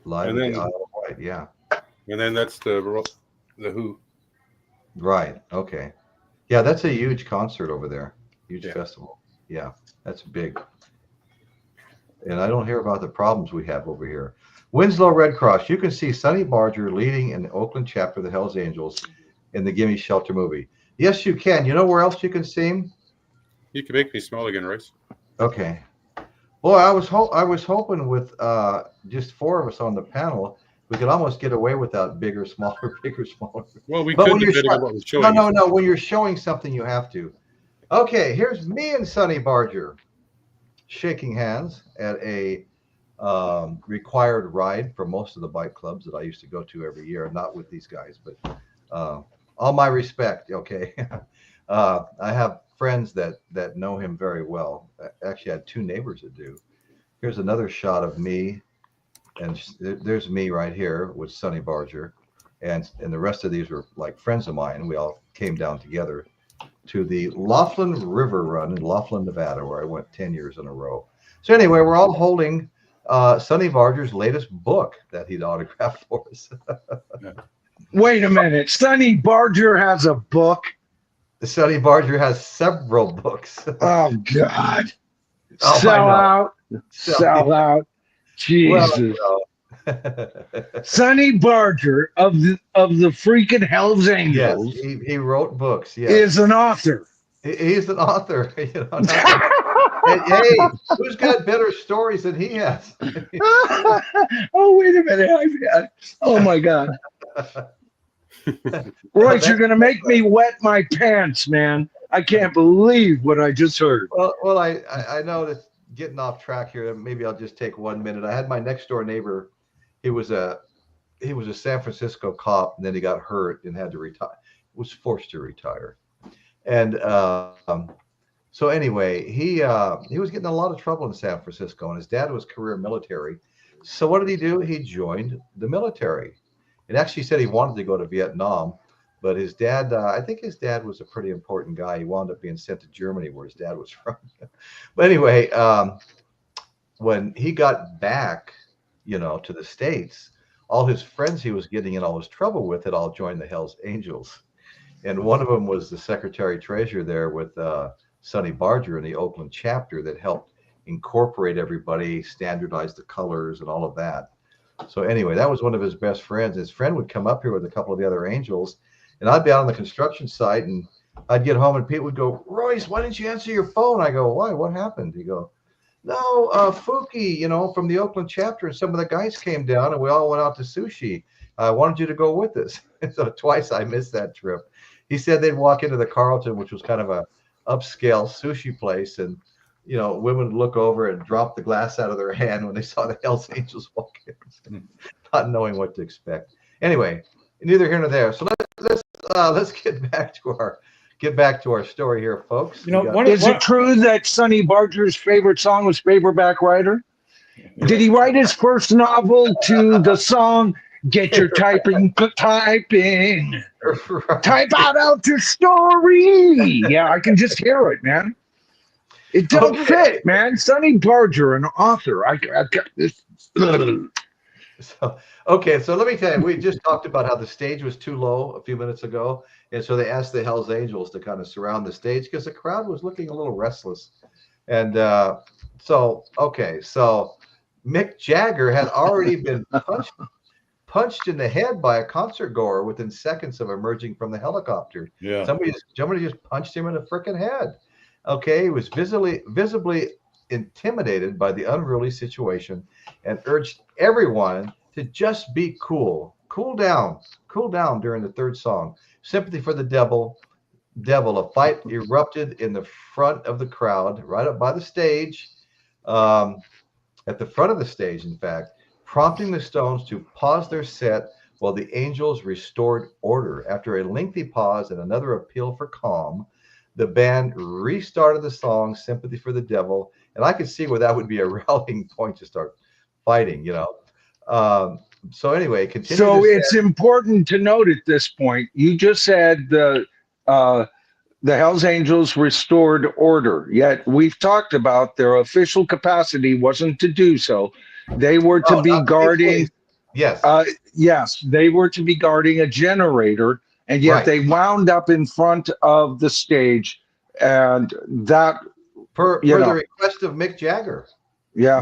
Live And at then, the Isle of Wight. Yeah. And then that's the Who. Right. Okay. Yeah, that's a huge concert over there. Huge Yeah. festival. Yeah, that's big. And I don't hear about the problems we have over here. Winslow Red Cross. You can see Sonny Barger leading in the Oakland chapter of the Hells Angels in the Gimme Shelter movie. Yes, you can. You know where else you can see him? You can make me small again, Royce. Okay. Boy, I was hoping with just four of us on the panel, we could almost get away without bigger, smaller, bigger, smaller. Well, we But could when you're depending on what we're showing. No. When you're showing something, you have to. Okay, here's me and Sonny Barger shaking hands at a required ride for most of the bike clubs that I used to go to every year. Not with these guys, but all my respect. Okay, I have friends that know him very well. Actually, I had two neighbors that do. Here's another shot of me, and there's me right here with Sonny Barger, and the rest of these were like friends of mine. We all came down together to the Laughlin River Run in Laughlin, Nevada, where I went 10 years in a row. So anyway, we're all holding Sonny Barger's latest book that he'd autographed for us. Wait a minute. Sonny Barger has a book? Sonny Barger has several books. Oh, God. Oh, Sell out. Sell out. Jesus. Well, Sonny Barger of the freaking Hells Angels. Yes, he wrote books. Yes. Is an author. He's an author. You know, hey, who's got better stories than he has? Oh, wait a minute. Oh, my God. Royce, you're going to make me wet my pants, man. I can't believe what I just heard. Well, I know that getting off track here. Maybe I'll just take 1 minute. I had my next door neighbor. He was a San Francisco cop, and then he got hurt and had to retire. Was forced to retire, and so anyway, he was getting a lot of trouble in San Francisco, and his dad was career military. So what did he do? He joined the military, and actually said he wanted to go to Vietnam, but his dad, I think his dad was a pretty important guy. He wound up being sent to Germany, where his dad was from. But anyway, when he got back, to the States, all his friends he was getting in all his trouble with had all joined the Hells Angels. And one of them was the secretary treasurer there with Sonny Barger in the Oakland chapter that helped incorporate everybody, standardize the colors and all of that. So anyway, that was one of his best friends. His friend would come up here with a couple of the other Angels, and I'd be out on the construction site, and I'd get home and Pete would go, "Royce, why didn't you answer your phone?" I go, "Why? What happened?" He go, "No, Fuki, from the Oakland chapter, and some of the guys came down, and we all went out to sushi. I wanted you to go with us." So twice I missed that trip. He said they'd walk into the Carlton, which was kind of a upscale sushi place, and women would look over and drop the glass out of their hand when they saw the Hells Angels walk in, not knowing what to expect. Anyway, neither here nor there. So let's get back to our story here, folks. Is it true that Sonny Barger's favorite song was Paperback Writer? Did he write his first novel to the song "Get Your Typing"? Right. Type out your story. Yeah, I can just hear it, man. It don't fit, man. Sonny Barger, an author. I got this. So let me tell you, we just talked about how the stage was too low a few minutes ago. And so they asked the Hells Angels to kind of surround the stage because the crowd was looking a little restless. And so Mick Jagger had already been punched in the head by a concert goer within seconds of emerging from the helicopter. Yeah. Somebody just punched him in the freaking head. Okay, he was visibly intimidated by the unruly situation and urged everyone to just be cool. cool down during the third song. Sympathy for the Devil. A fight erupted in the front of the crowd, right up by the stage, at the front of the stage, in fact, prompting the Stones to pause their set while the Angels restored order. After a lengthy pause and another appeal for calm, the band restarted the song Sympathy for the Devil, and I could see where that would be a rallying point to start fighting, So anyway, continue. So it's important to note at this point, you just said the Hells Angels restored order, yet we've talked about their official capacity wasn't to do so. They were to be guarding. Yes. Yes, they were to be guarding a generator, and yet they wound up in front of the stage, and that per the request of Mick Jagger. Yeah.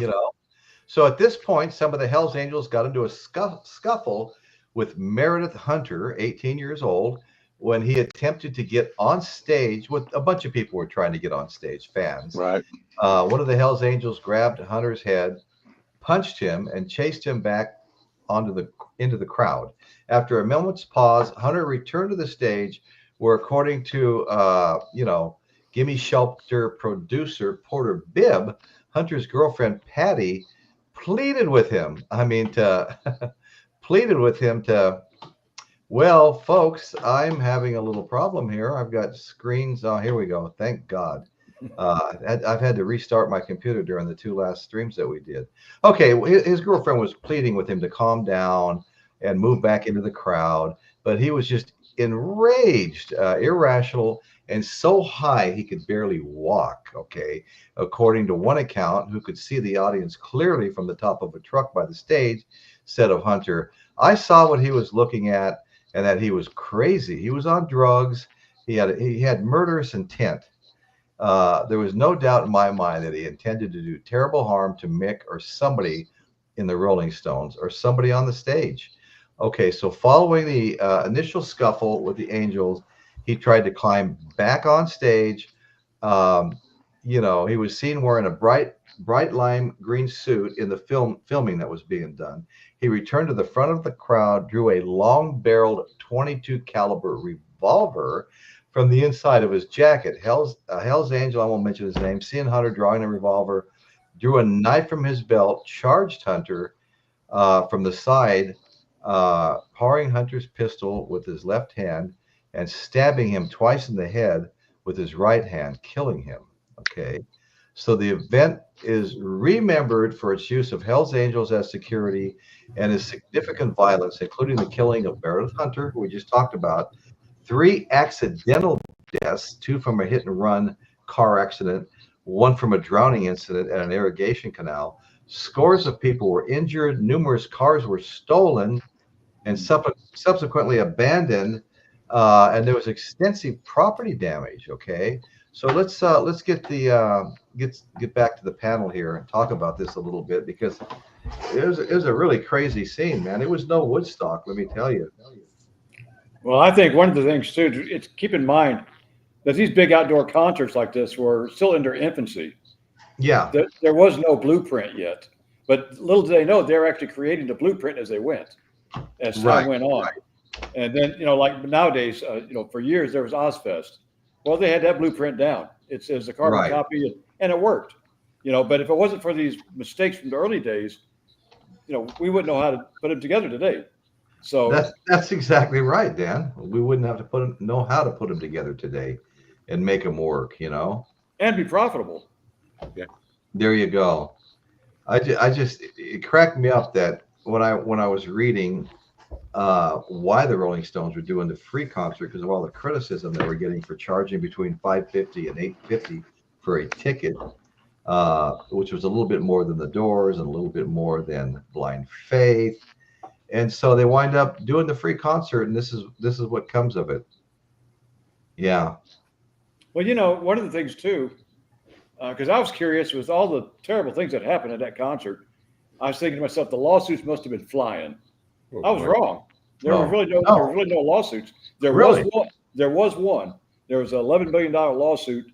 So at this point, some of the Hells Angels got into a scuffle with Meredith Hunter, 18 years old, when he attempted to get on stage. With a bunch of people were trying to get on stage, fans. Right. One of the Hells Angels grabbed Hunter's head, punched him, and chased him back into the crowd. After a moment's pause, Hunter returned to the stage, where, according to Gimme Shelter producer Porter Bibb, Hunter's girlfriend Patty pleaded with him. Well, folks, I'm having a little problem here. I've got screens. Oh, here we go. Thank God. I've had to restart my computer during the 2 last streams that we did. Okay, his girlfriend was pleading with him to calm down and move back into the crowd, but he was just enraged, irrational, and so high he could barely walk. Okay, according to one account, who could see the audience clearly from the top of a truck by the stage, said of Hunter, "I saw what he was looking at, and that he was crazy. He was on drugs. He had murderous intent. There was no doubt in my mind that he intended to do terrible harm to Mick or somebody in the Rolling Stones or somebody on the stage." Okay, so following the initial scuffle with the Angels, he tried to climb back on stage. He was seen wearing a bright lime green suit in the filming that was being done. He returned to the front of the crowd, drew a long-barreled .22 caliber revolver from the inside of his jacket. Hell's Angel, I won't mention his name, seeing Hunter drawing a revolver, drew a knife from his belt, charged Hunter from the side, powering Hunter's pistol with his left hand and stabbing him twice in the head with his right hand, killing him. Okay, so the event is remembered for its use of Hells Angels as security and its significant violence, including the killing of Meredith Hunter, who we just talked about, 3 accidental deaths, 2 from a hit-and-run car accident, 1 from a drowning incident at an irrigation canal. Scores of people were injured, numerous cars were stolen and subsequently abandoned, and there was extensive property damage. Okay, so let's get back to the panel here and talk about this a little bit, because it was a really crazy scene, man. It was no Woodstock, let me tell you. Well, I think one of the things too, it's keep in mind that these big outdoor concerts like this were still in their infancy. Yeah, there was no blueprint yet, but little did they know they're actually creating the blueprint as they went, as time went on. Right. And then, like nowadays, for years there was Ozfest. Well, they had that blueprint down. It's a carbon copy, and it worked. But if it wasn't for these mistakes from the early days, we wouldn't know how to put them together today. So that's exactly right, Dan. We wouldn't have to know how to put them together today and make them work, and be profitable. Yeah, there you go. It cracked me up that when I was reading why the Rolling Stones were doing the free concert, because of all the criticism they were getting for charging between $5.50 and $8.50 for a ticket, which was a little bit more than the Doors and a little bit more than Blind Faith. And so they wind up doing the free concert, and this is what comes of it. Yeah. Well, one of the things too, because I was curious with all the terrible things that happened at that concert, I was thinking to myself, the lawsuits must have been flying. I was wrong. There were really no lawsuits. There was one. There was an $11 million lawsuit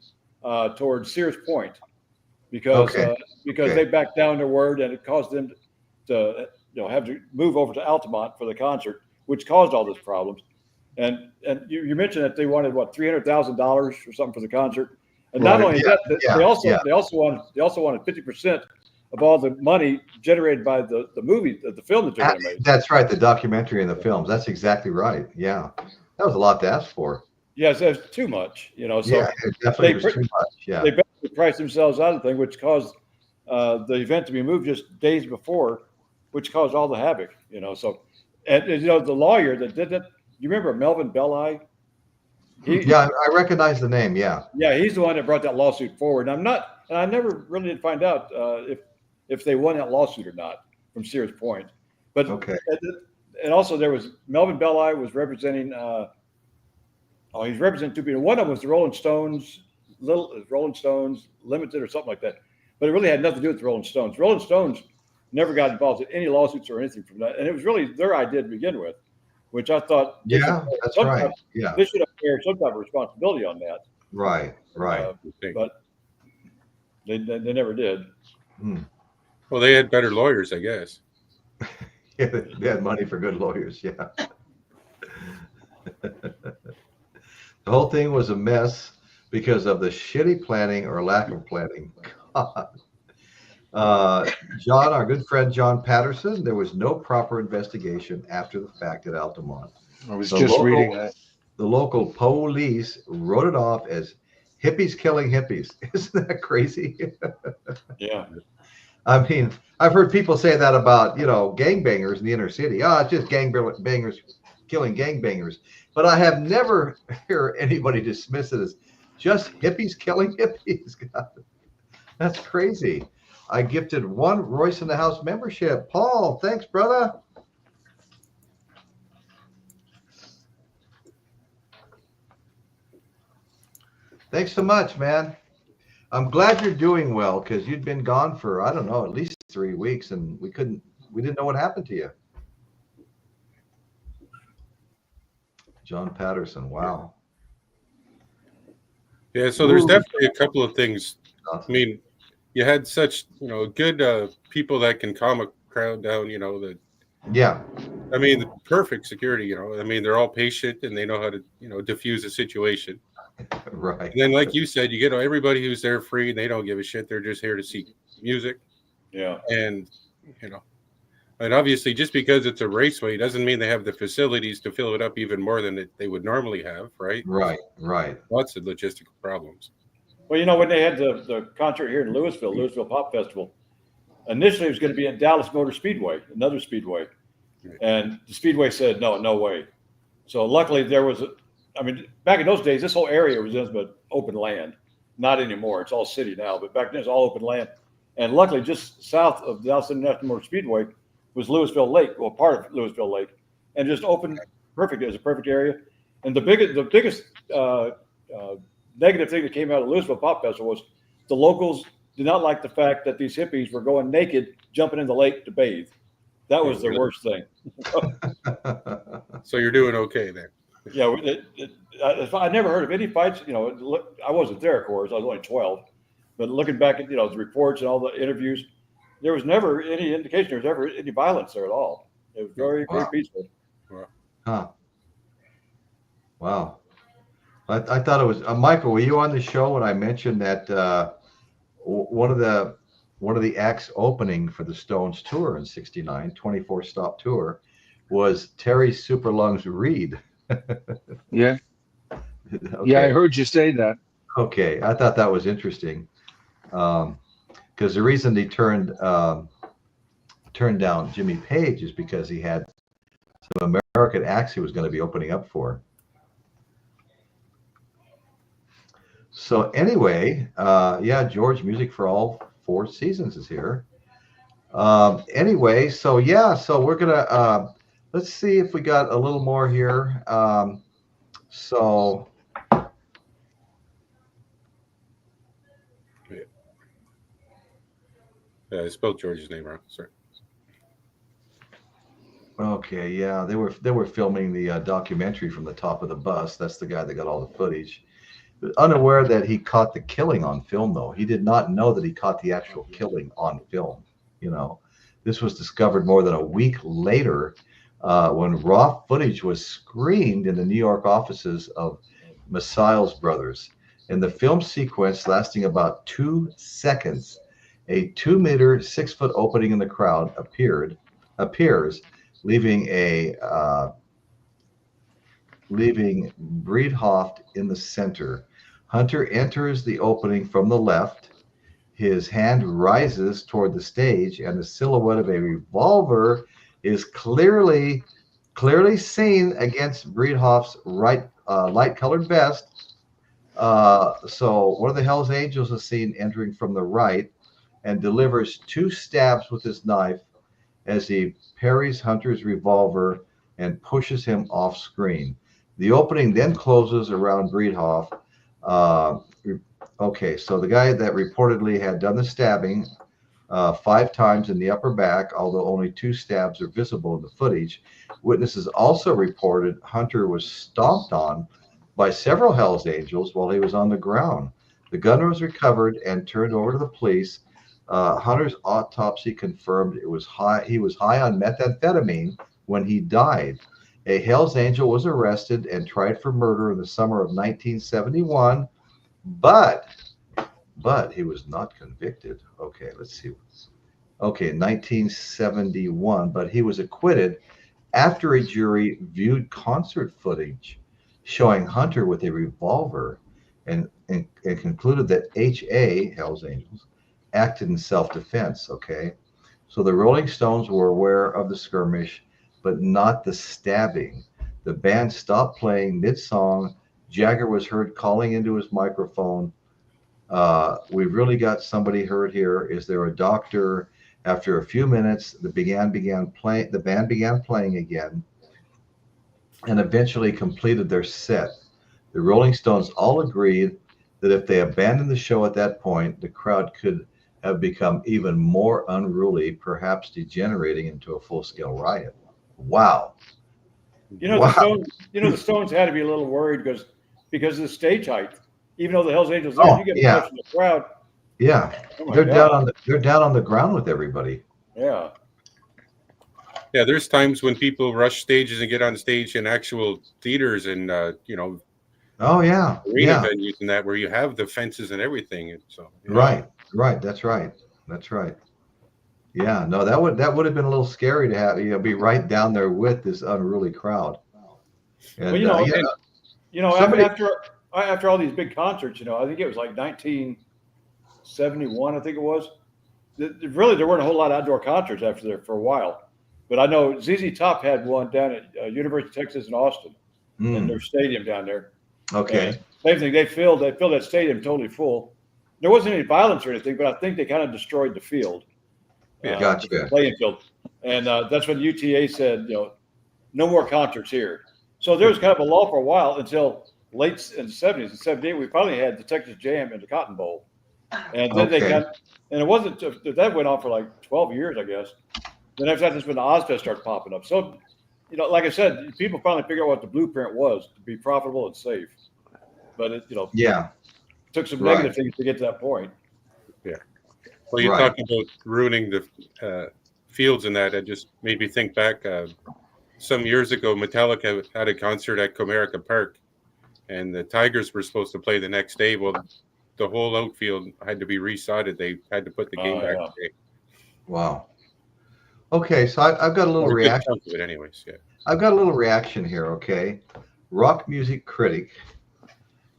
towards Sears Point because they backed down their word, and it caused them to have to move over to Altamont for the concert. which caused all these problems. And you mentioned that they wanted what, $300,000 or something for the concert, and not only that, they also wanted 50% of all the money generated by the movie, the film that they're going to make. That's right, the documentary and the films. That's exactly right. Yeah, that was a lot to ask for. Yes, that's too much, you know. So yeah, it definitely was too much. Yeah, they basically priced themselves out of the thing, which caused the event to be moved just days before, which caused all the havoc, you know. So, and you know, the lawyer that did it, you remember Melvin Belli? Yeah, I recognize the name. Yeah, he's the one that brought that lawsuit forward. And I never really did find out if they won that lawsuit or not from Sears Point. But okay. And also there was Melvin Belli was representing. He's representing two people. One of them was the Rolling Stones Limited or something like that. But it really had nothing to do with the Rolling Stones. Rolling Stones never got involved in any lawsuits or anything from that, and it was really their idea to begin with, which I thought. Yeah, that's right. Yeah, they should have shared some type of responsibility on that. Right. But they never did. Well, they had better lawyers, I guess. Yeah, they had money for good lawyers. Yeah. The whole thing was a mess because of the shitty planning or lack of planning. John, our good friend John Patterson, there was no proper investigation after the fact at Altamont. I was just reading that. The local police wrote it off as hippies killing hippies. Isn't that crazy? Yeah. I mean, I've heard people say that about, you know, gangbangers in the inner city. Oh, it's just gangbangers killing gangbangers. But I have never heard anybody dismiss it as just hippies killing hippies. God, that's crazy. I gifted one Royce in the House membership. Paul, thanks, brother. Thanks so much, man. I'm glad you're doing well, because you'd been gone for, I don't know, at least 3 weeks, and we didn't know what happened to you. John Patterson, wow. Yeah, so there's definitely a couple of things. I mean, you had such, you know, good people that can calm a crowd down, you know, that. Yeah. I mean, the perfect security, you know. I mean, they're all patient and they know how to, you know, diffuse a situation. Right. And then, like you said, you get everybody who's there free and they don't give a shit. They're just here to see music. Yeah. And, you know, and obviously just because it's a raceway doesn't mean they have the facilities to fill it up even more than they would normally have, right? Right. Lots of logistical problems. Well, you know, when they had the concert here in Louisville Pop Festival, initially it was going to be in Dallas Motor Speedway, another speedway. And the speedway said, no way. So luckily there was, back in those days, this whole area was nothing but open land. Not anymore. It's all city now, but back then it's all open land. And luckily just south of Dallas International Motor Speedway was Louisville Lake, well, part of Louisville Lake, and just open, perfect. It was a perfect area. And the biggest negative thing that came out of Louisville Pop Festival was the locals did not like the fact that these hippies were going naked, jumping in the lake to bathe. That was the worst thing. So you're doing okay there. Yeah, I never heard of any fights. You know, I wasn't there, of course. I was only 12. But looking back at, you know, the reports and all the interviews, there was never any indication there was ever any violence there at all. It was very, very peaceful. Huh. Wow. I thought it was Michael. Were you on the show when I mentioned that one of the acts opening for the Stones tour in '69, 24-stop tour, was Terry Superlungs Reed? Yeah. Okay. Yeah, I heard you say that. Okay, I thought that was interesting, because the reason they turned down Jimmy Page is because he had some American acts he was going to be opening up for. So anyway, George, music for all 4 seasons is here. Anyway, so we're gonna let's see if we got a little more here. So yeah, I spelled George's name wrong. Sorry. okay, yeah, they were filming the documentary from the top of the bus. That's the guy that got all the footage. Unaware that he caught the killing on film, though. He did not know that he caught the actual killing on film. You know, this was discovered more than a week later when raw footage was screened in the New York offices of Masiles Brothers. In the film sequence lasting about 2 seconds, a 2 meter, 6 foot opening in the crowd appears, leaving Breedhoft in the center. Hunter enters the opening from the left. His hand rises toward the stage, and the silhouette of a revolver is clearly seen against Breedhoft's right light-colored vest. So one of the Hell's Angels is seen entering from the right and delivers 2 stabs with his knife as he parries Hunter's revolver and pushes him off screen. The opening then closes around Breedhoft. Okay, so the guy that reportedly had done the stabbing 5 times in the upper back, although only 2 stabs are visible in the footage. Witnesses also reported Hunter was stomped on by several Hell's Angels while he was on the ground. The gun was recovered and turned over to the police. Hunter's autopsy confirmed he was high on methamphetamine when he died. A Hell's Angel was arrested and tried for murder in the summer of 1971, but he was not convicted. Okay, let's see. Okay, 1971, but he was acquitted after a jury viewed concert footage showing Hunter with a revolver and concluded that HA, Hell's Angels, acted in self-defense. Okay, so the Rolling Stones were aware of the skirmish, but not the stabbing. The band stopped playing mid-song. Jagger was heard calling into his microphone. We've really got somebody hurt here. Is there a doctor? After a few minutes, the band began playing again and eventually completed their set. The Rolling Stones all agreed that if they abandoned the show at that point, the crowd could have become even more unruly, perhaps degenerating into a full-scale riot. Wow. Wow. The Stones had to be a little worried because of the stage height. Even though the Hell's Angels, you get close to the crowd. Yeah, they're down on the ground with everybody. Yeah. Yeah, there's times when people rush stages and get on stage in actual theaters and arena venues and that where you have the fences and everything. And so right, that's right. Yeah, no, that would have been a little scary to have be right down there with this unruly crowd. And, after all these big concerts, I think it was like 1971, I think it was. Really, there weren't a whole lot of outdoor concerts after there for a while. But I know ZZ Top had one down at University of Texas in Austin, in their stadium down there. Okay. And same thing, they filled that stadium totally full. There wasn't any violence or anything, but I think they kind of destroyed the field. Gotcha. The playing field. And that's when UTA said, no more concerts here. So there was kind of a lull for a while until late in the 70s. In 78, we finally had the Texas Jam and the Cotton Bowl. And then and it wasn't, that went on for like 12 years, I guess. Then after that, that's when the Ozfest started popping up. So, like I said, people finally figured out what the blueprint was to be profitable and safe. But it, took some negative things to get to that point. Yeah. Well, you're talking about ruining the fields and that. It just made me think back. Some years ago, Metallica had a concert at Comerica Park, and the Tigers were supposed to play the next day. Well, the whole outfield had to be resodded. They had to put the game back today. Wow. Okay, so I've got a little reaction. Of it anyways, yeah. I've got a little reaction here, okay? Rock music critic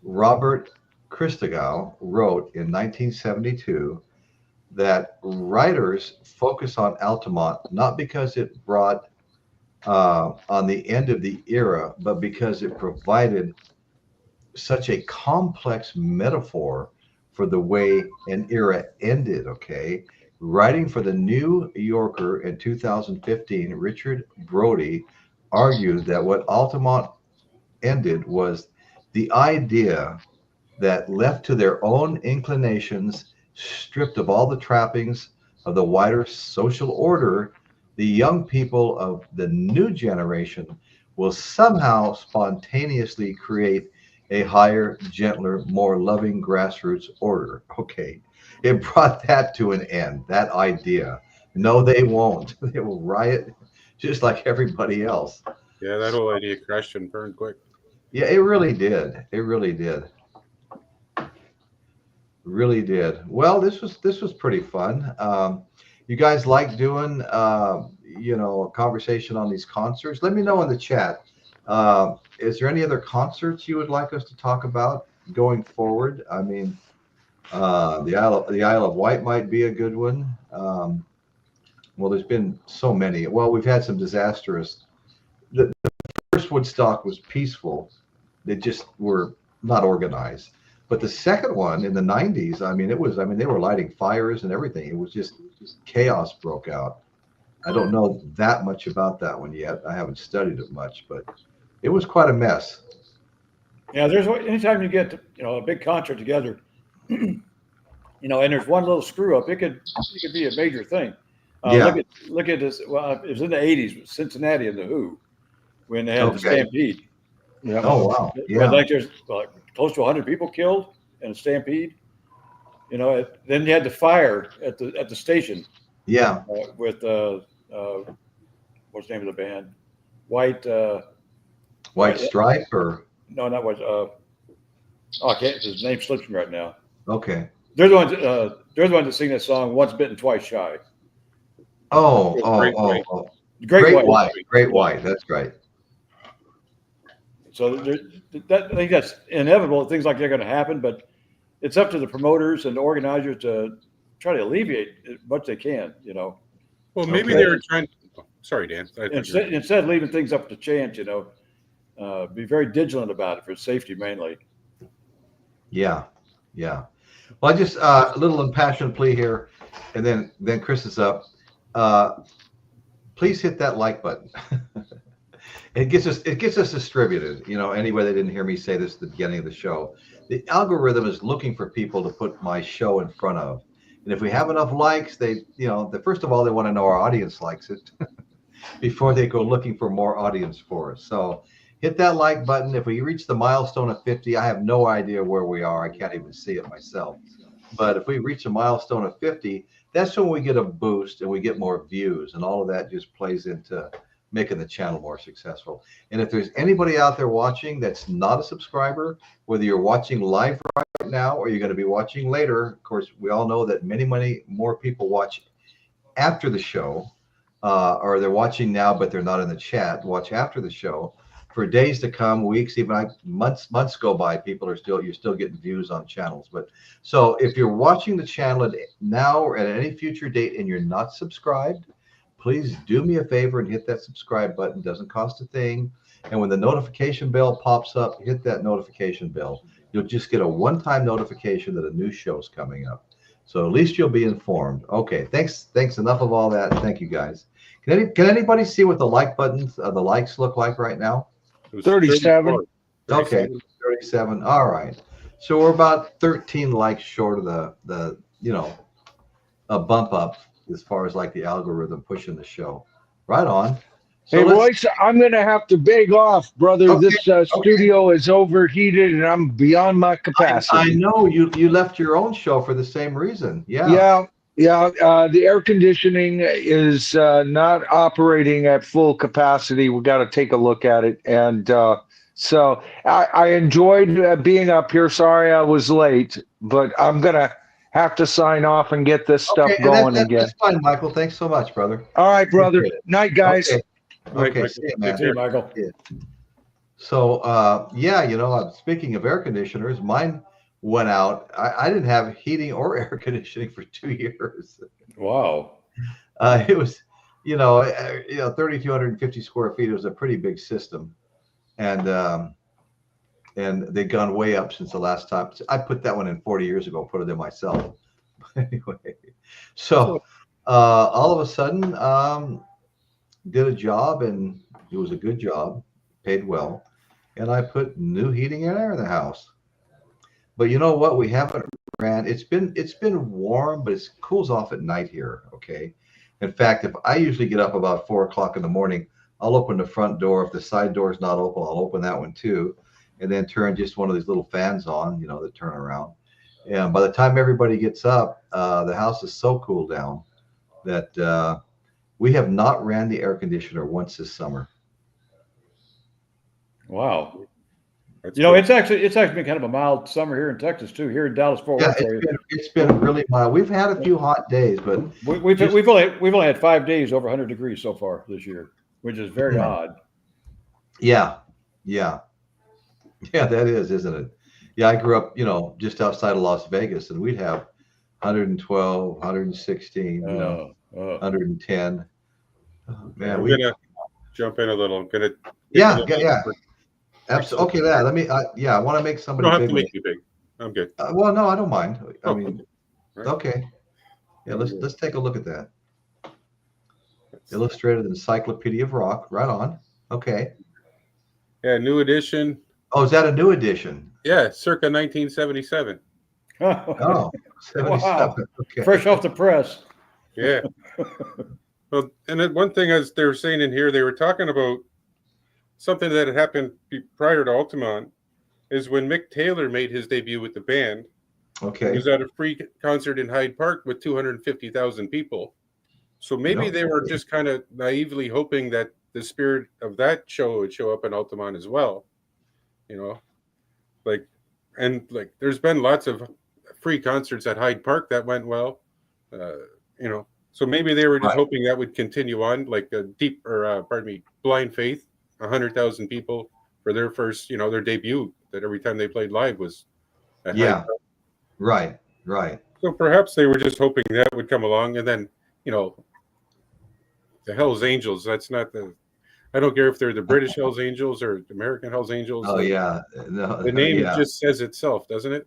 Robert Christgau wrote in 1972 that writers focus on Altamont not because it brought on the end of the era, but because it provided such a complex metaphor for the way an era ended, okay? Writing for the New Yorker in 2015, Richard Brody argued that what Altamont ended was the idea that left to their own inclinations, stripped of all the trappings of the wider social order, the young people of the new generation will somehow spontaneously create a higher, gentler, more loving grassroots order. Okay. It brought that to an end, that idea. No, they won't. They will riot just like everybody else. Yeah, that whole idea crashed and burned quick. Yeah, it really did. It really did. Really did. Well, this was pretty fun. You guys like doing a conversation on these concerts? Let me know in the chat. Is there any other concerts you would like us to talk about going forward? I mean, the Isle of Wight might be a good one. Well, there's been so many. Well, we've had some disastrous. The first Woodstock was peaceful. They just were not organized. But the second one in the 90s, I mean, they were lighting fires and everything. It was just chaos broke out. I don't know that much about that one yet. I haven't studied it much, but it was quite a mess. Yeah, there's anytime you get a big concert together, and there's one little screw up, it could be a major thing. Yeah. Look at this. Well, it was in the '80s with Cincinnati and the Who when they had the Stampede. Yeah. Oh wow. Yeah. Yeah. Like there's close to 100 people killed in a stampede. Then you had the fire at the station. Yeah. With what's the name of the band? White Stripe or no, not White. I can't. His name slips me right now. okay. They're the ones. They're the ones that sing that song "Once Bitten, Twice Shy." Great White. Great White. Great White. That's right. So I think that's inevitable. Things like they're going to happen, but it's up to the promoters and the organizers to try to alleviate as much they can. Well, maybe Okay. they were trying. Sorry, Dan. Instead of leaving things up to chance, be very vigilant about it for safety mainly. Yeah. Yeah. Well, I just a little impassioned plea here, and then Chris is up. Please hit that like button. It gets us distributed. Anyway, they didn't hear me say this at the beginning of the show. The algorithm is looking for people to put my show in front of, and if we have enough likes, first of all, they want to know our audience likes it before they go looking for more audience for us. So hit that like button. If we reach the milestone of 50, I have no idea where we are. I can't even see it myself. But if we reach a milestone of 50, that's when we get a boost and we get more views, and all of that just plays into making the channel more successful. And if there's anybody out there watching that's not a subscriber, whether you're watching live right now or you're going to be watching later, of course, we all know that many more people watch after the show, or they're watching now but they're not in the chat, watch after the show. For days to come, weeks, even months go by, you're still getting views on channels. But so if you're watching the channel now or at any future date and you're not subscribed, please do me a favor and hit that subscribe button. Doesn't cost a thing. And when the notification bell pops up, hit that notification bell. You'll just get a one-time notification that a new show's coming up. So at least you'll be informed. Okay, thanks enough of all that. Thank you guys. Can anybody see what the like buttons, the likes look like right now? 37. Okay, 37. All right. So we're about 13 likes short of the a bump up as far as like the algorithm pushing the show. Right on. So Hey, Royce, I'm going to have to beg off, brother. Okay, This studio is overheated and I'm beyond my capacity. I know you left your own show for the same reason. Yeah. The air conditioning is not operating at full capacity. We got to take a look at it. And so I enjoyed being up here. Sorry I was late, but I'm going to have to sign off and get this stuff going again. That's fine, Michael. Thanks so much, brother. All right, brother. Night, guys. Okay. See you, man. See you, Michael. Yeah. So, speaking of air conditioners, mine went out. I didn't have heating or air conditioning for 2 years. Wow. It was, 3,250 square feet. It was a pretty big system, and they've gone way up since the last time. I put that one in 40 years ago. Put it in myself. Anyway, so all of a sudden, did a job, and it was a good job, paid well, and I put new heating and air in the house. But you know what? We haven't ran. It's been warm, but it cools off at night here. Okay. In fact, if I usually get up about 4 o'clock in the morning, I'll open the front door. If the side door is not open, I'll open that one too, and then turn just one of these little fans on, that turn around. And by the time everybody gets up, the house is so cooled down that We have not ran the air conditioner once this summer. Wow. That's You know, cool. it's actually been kind of a mild summer here in Texas too. Here in Dallas Fort Yeah, Worth, it's been really mild. We've had a few hot days, but we've only had 5 days over 100 degrees so far this year, which is very odd. yeah, yeah, that is, isn't it? Yeah, I grew up, just outside of Las Vegas, and we'd have 112, 116, 110. Man, I'm gonna jump in a little. I'm gonna yeah. Absolutely. Okay, let me. I want to make You somebody don't have big. to make me big. I'm good. Well, no, I don't mind. I mean, right. Okay. Yeah, let's take a look at that. Illustrated Encyclopedia of Rock. Right on. Okay. Yeah, new edition. Oh, is that a new edition? Yeah, circa 1977. Oh, 77. Wow. Okay. Fresh off the press. Yeah. Well, and then one thing, as they were saying in here, they were talking about something that had happened prior to Altamont, is when Mick Taylor made his debut with the band. Okay. He was at a free concert in Hyde Park with 250,000 people. So maybe they were just kind of naively hoping that the spirit of that show would show up in Altamont as well. There's been lots of free concerts at Hyde Park that went well. So maybe they were just hoping that would continue on, like Blind Faith, 100,000 people for their first, their debut, that every time they played live was at Hyde Park. Right. So perhaps they were just hoping that would come along, and then, the Hells Angels, that's not I don't care if they're the British Hells Angels or the American Hells Angels. Oh, yeah. No, the name just says itself, doesn't it?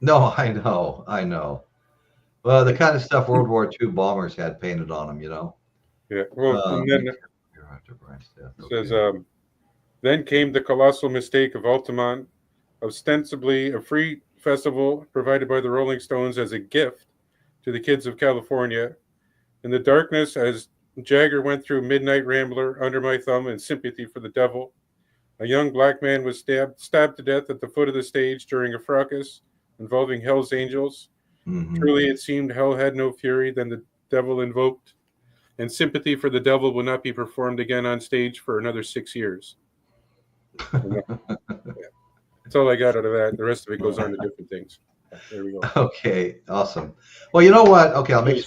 No, I know. Well, the kind of stuff World War II bombers had painted on them, Yeah. Well, and then it says, then came the colossal mistake of Altamont, ostensibly a free festival provided by the Rolling Stones as a gift to the kids of California. In the darkness, as Jagger went through Midnight Rambler, Under My Thumb, and Sympathy for the Devil, a young black man was stabbed to death at the foot of the stage during a fracas involving Hell's Angels. Mm-hmm. Truly, it seemed hell had no fury than the devil invoked, and Sympathy for the Devil will not be performed again on stage for another 6 years. That's all I got out of that. The rest of it goes on to different things. There we go. Okay, awesome. Well, you know what? Okay, I'll make you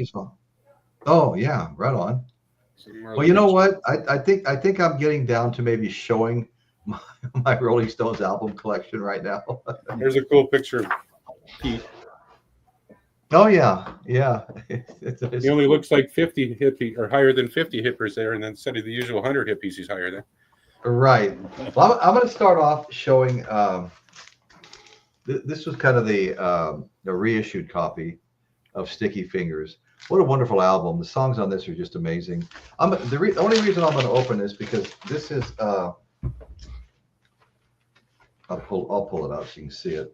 small. Oh yeah, right on. Well, you know what? I think I'm getting down to maybe showing my Rolling Stones album collection right now. There's a cool picture of Pete. Oh yeah. He only looks like 50 hippie or higher than 50 hippers there, and then instead of the usual 100 hippies, he's higher than. Right. Well, I'm going to start off showing. This was kind of the reissued copy of Sticky Fingers. What a wonderful album! The songs on this are just amazing. The only reason I'm going to open this because this is. I'll pull it out so you can see it.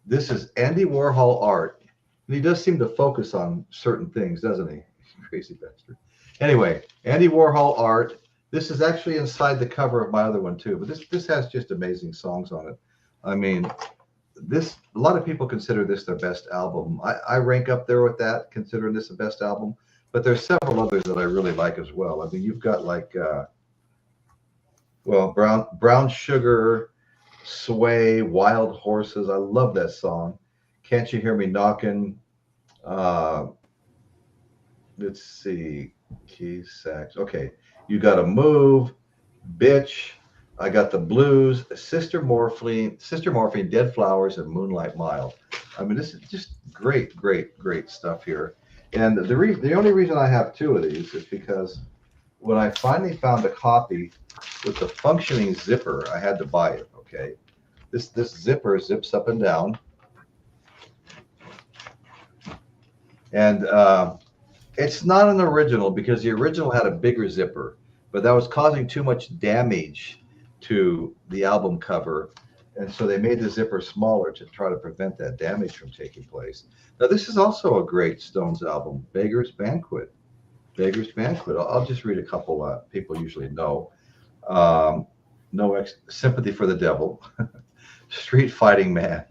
This is Andy Warhol art, and he does seem to focus on certain things, doesn't he? Crazy bastard. Anyway, Andy Warhol art. This is actually inside the cover of my other one too, but this has just amazing songs on it. I mean, a lot of people consider this their best album. I rank up there with that, considering this the best album, but there's several others that I really like as well. I mean, you've got like, Brown Sugar, Sway, Wild Horses. I love that song. Can't You Hear Me Knocking? Let's see, keys, sax. Okay. You Gotta Move, Bitch. I got the Blues, Sister Morphine, Dead Flowers, and Moonlight Mile. I mean, this is just great stuff here. And the only reason I have two of these is because when I finally found a copy with the functioning zipper, I had to buy it. Okay, this zipper zips up and down, and it's not an original because the original had a bigger zipper, but that was causing too much damage to the album cover, and so they made the zipper smaller to try to prevent that damage from taking place. Now, this is also a great Stones album, Beggar's Banquet. I'll just read a couple people usually know. Sympathy for the Devil, Street Fighting Man,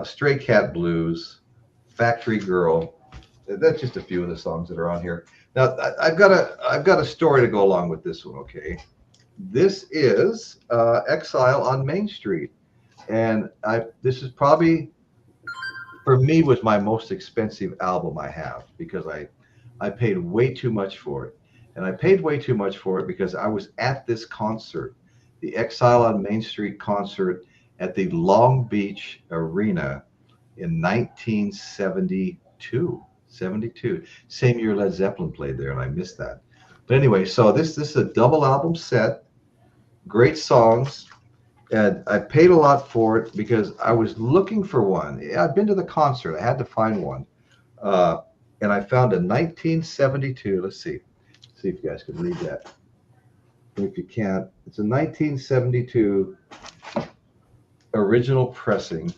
Stray Cat Blues, Factory Girl, That's just a few of the songs that are on here. Now I've got a story to go along with this one. Okay, this is Exile on Main Street, and this is probably for me was my most expensive album I have because I paid way too much for it, and I paid way too much for it because I was at this concert, the Exile on Main Street concert at the Long Beach Arena in 1972. 72, same year Led Zeppelin played there, and I missed that. But anyway, so this is a double album set, great songs, and I paid a lot for it because I was looking for one. Yeah, I've been to the concert, I had to find one, and I found a 1972. Let's see if you guys can read that. If you can't, it's a 1972 original pressing,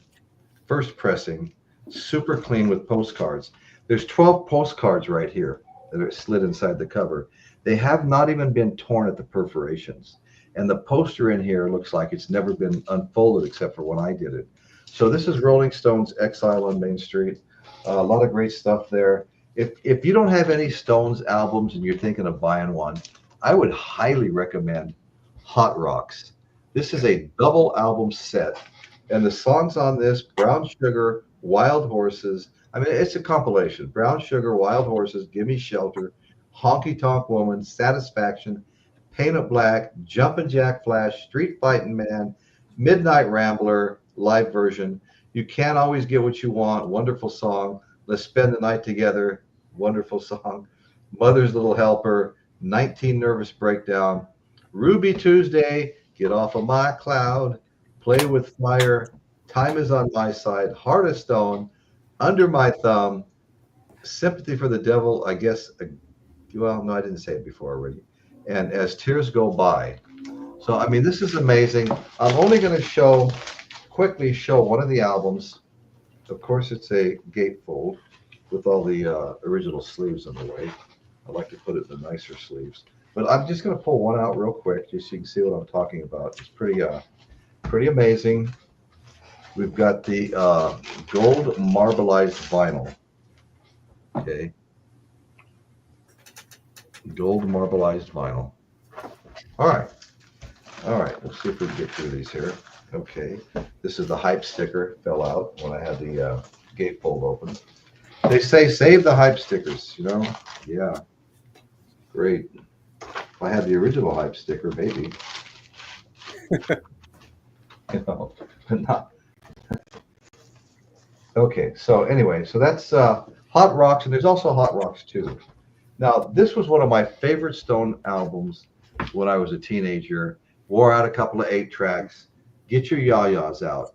first pressing, super clean with postcards. There's 12 postcards right here that are slid inside the cover. They have not even been torn at the perforations. And the poster in here looks like it's never been unfolded except for when I did it. So this is Rolling Stones' Exile on Main Street. A lot of great stuff there. If you don't have any Stones albums and you're thinking of buying one, I would highly recommend Hot Rocks. This is a double album set. And the songs on this, Brown Sugar, Wild Horses, I mean, it's a compilation. Brown Sugar, Wild Horses, Gimme Shelter, Honky Tonk Woman, Satisfaction, Paint It Black, Jumpin' Jack Flash, Street Fightin' Man, Midnight Rambler, live version. You Can't Always Get What You Want, wonderful song. Let's Spend the Night Together, wonderful song. Mother's Little Helper, 19 Nervous Breakdown, Ruby Tuesday, Get Off of My Cloud, Play with Fire, Time Is on My Side, Heart of Stone, Under My Thumb, Sympathy for the Devil, I guess, well, no, I didn't say it before already, and As Tears Go By. So, I mean, this is amazing. I'm only going to quickly show one of the albums. Of course, it's a gatefold with all the original sleeves on the way. I like to put it in the nicer sleeves. But I'm just going to pull one out real quick just so you can see what I'm talking about. It's pretty amazing. We've got the gold marbleized vinyl. Okay. Gold marbleized vinyl. All right. Let's see if we can get through these here. Okay. This is the hype sticker. Fell out when I had the gatefold open. They say save the hype stickers, you know? Yeah. Great. If I had the original hype sticker, maybe. You know, but not. Okay, so anyway, so that's Hot Rocks, and there's also Hot Rocks 2. Now, this was one of my favorite Stone albums when I was a teenager. Wore out a couple of 8 tracks. Get your yah-yahs out.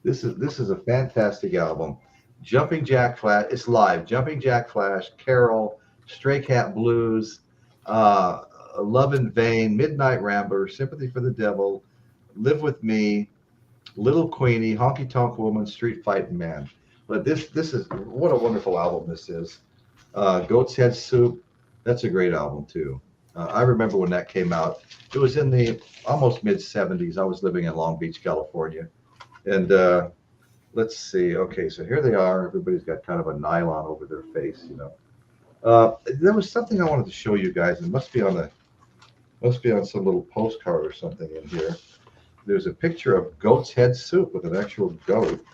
This is a fantastic album. Jumping Jack Flash, it's live. Jumping Jack Flash, Carol, Stray Cat Blues, Love in Vain, Midnight Rambler, Sympathy for the Devil, Live With Me, Little Queenie, Honky Tonk Woman, Street Fightin' Man. But this is what a wonderful album this is. Goat's Head Soup, that's a great album too. I remember when that came out. It was in the almost mid 70s. I was living in Long Beach, California, and let's see. Okay, so here they are. Everybody's got kind of a nylon over their face, you know. There was something I wanted to show you guys. It must be on some little postcard or something in here. There's a picture of Goat's Head Soup with an actual goat.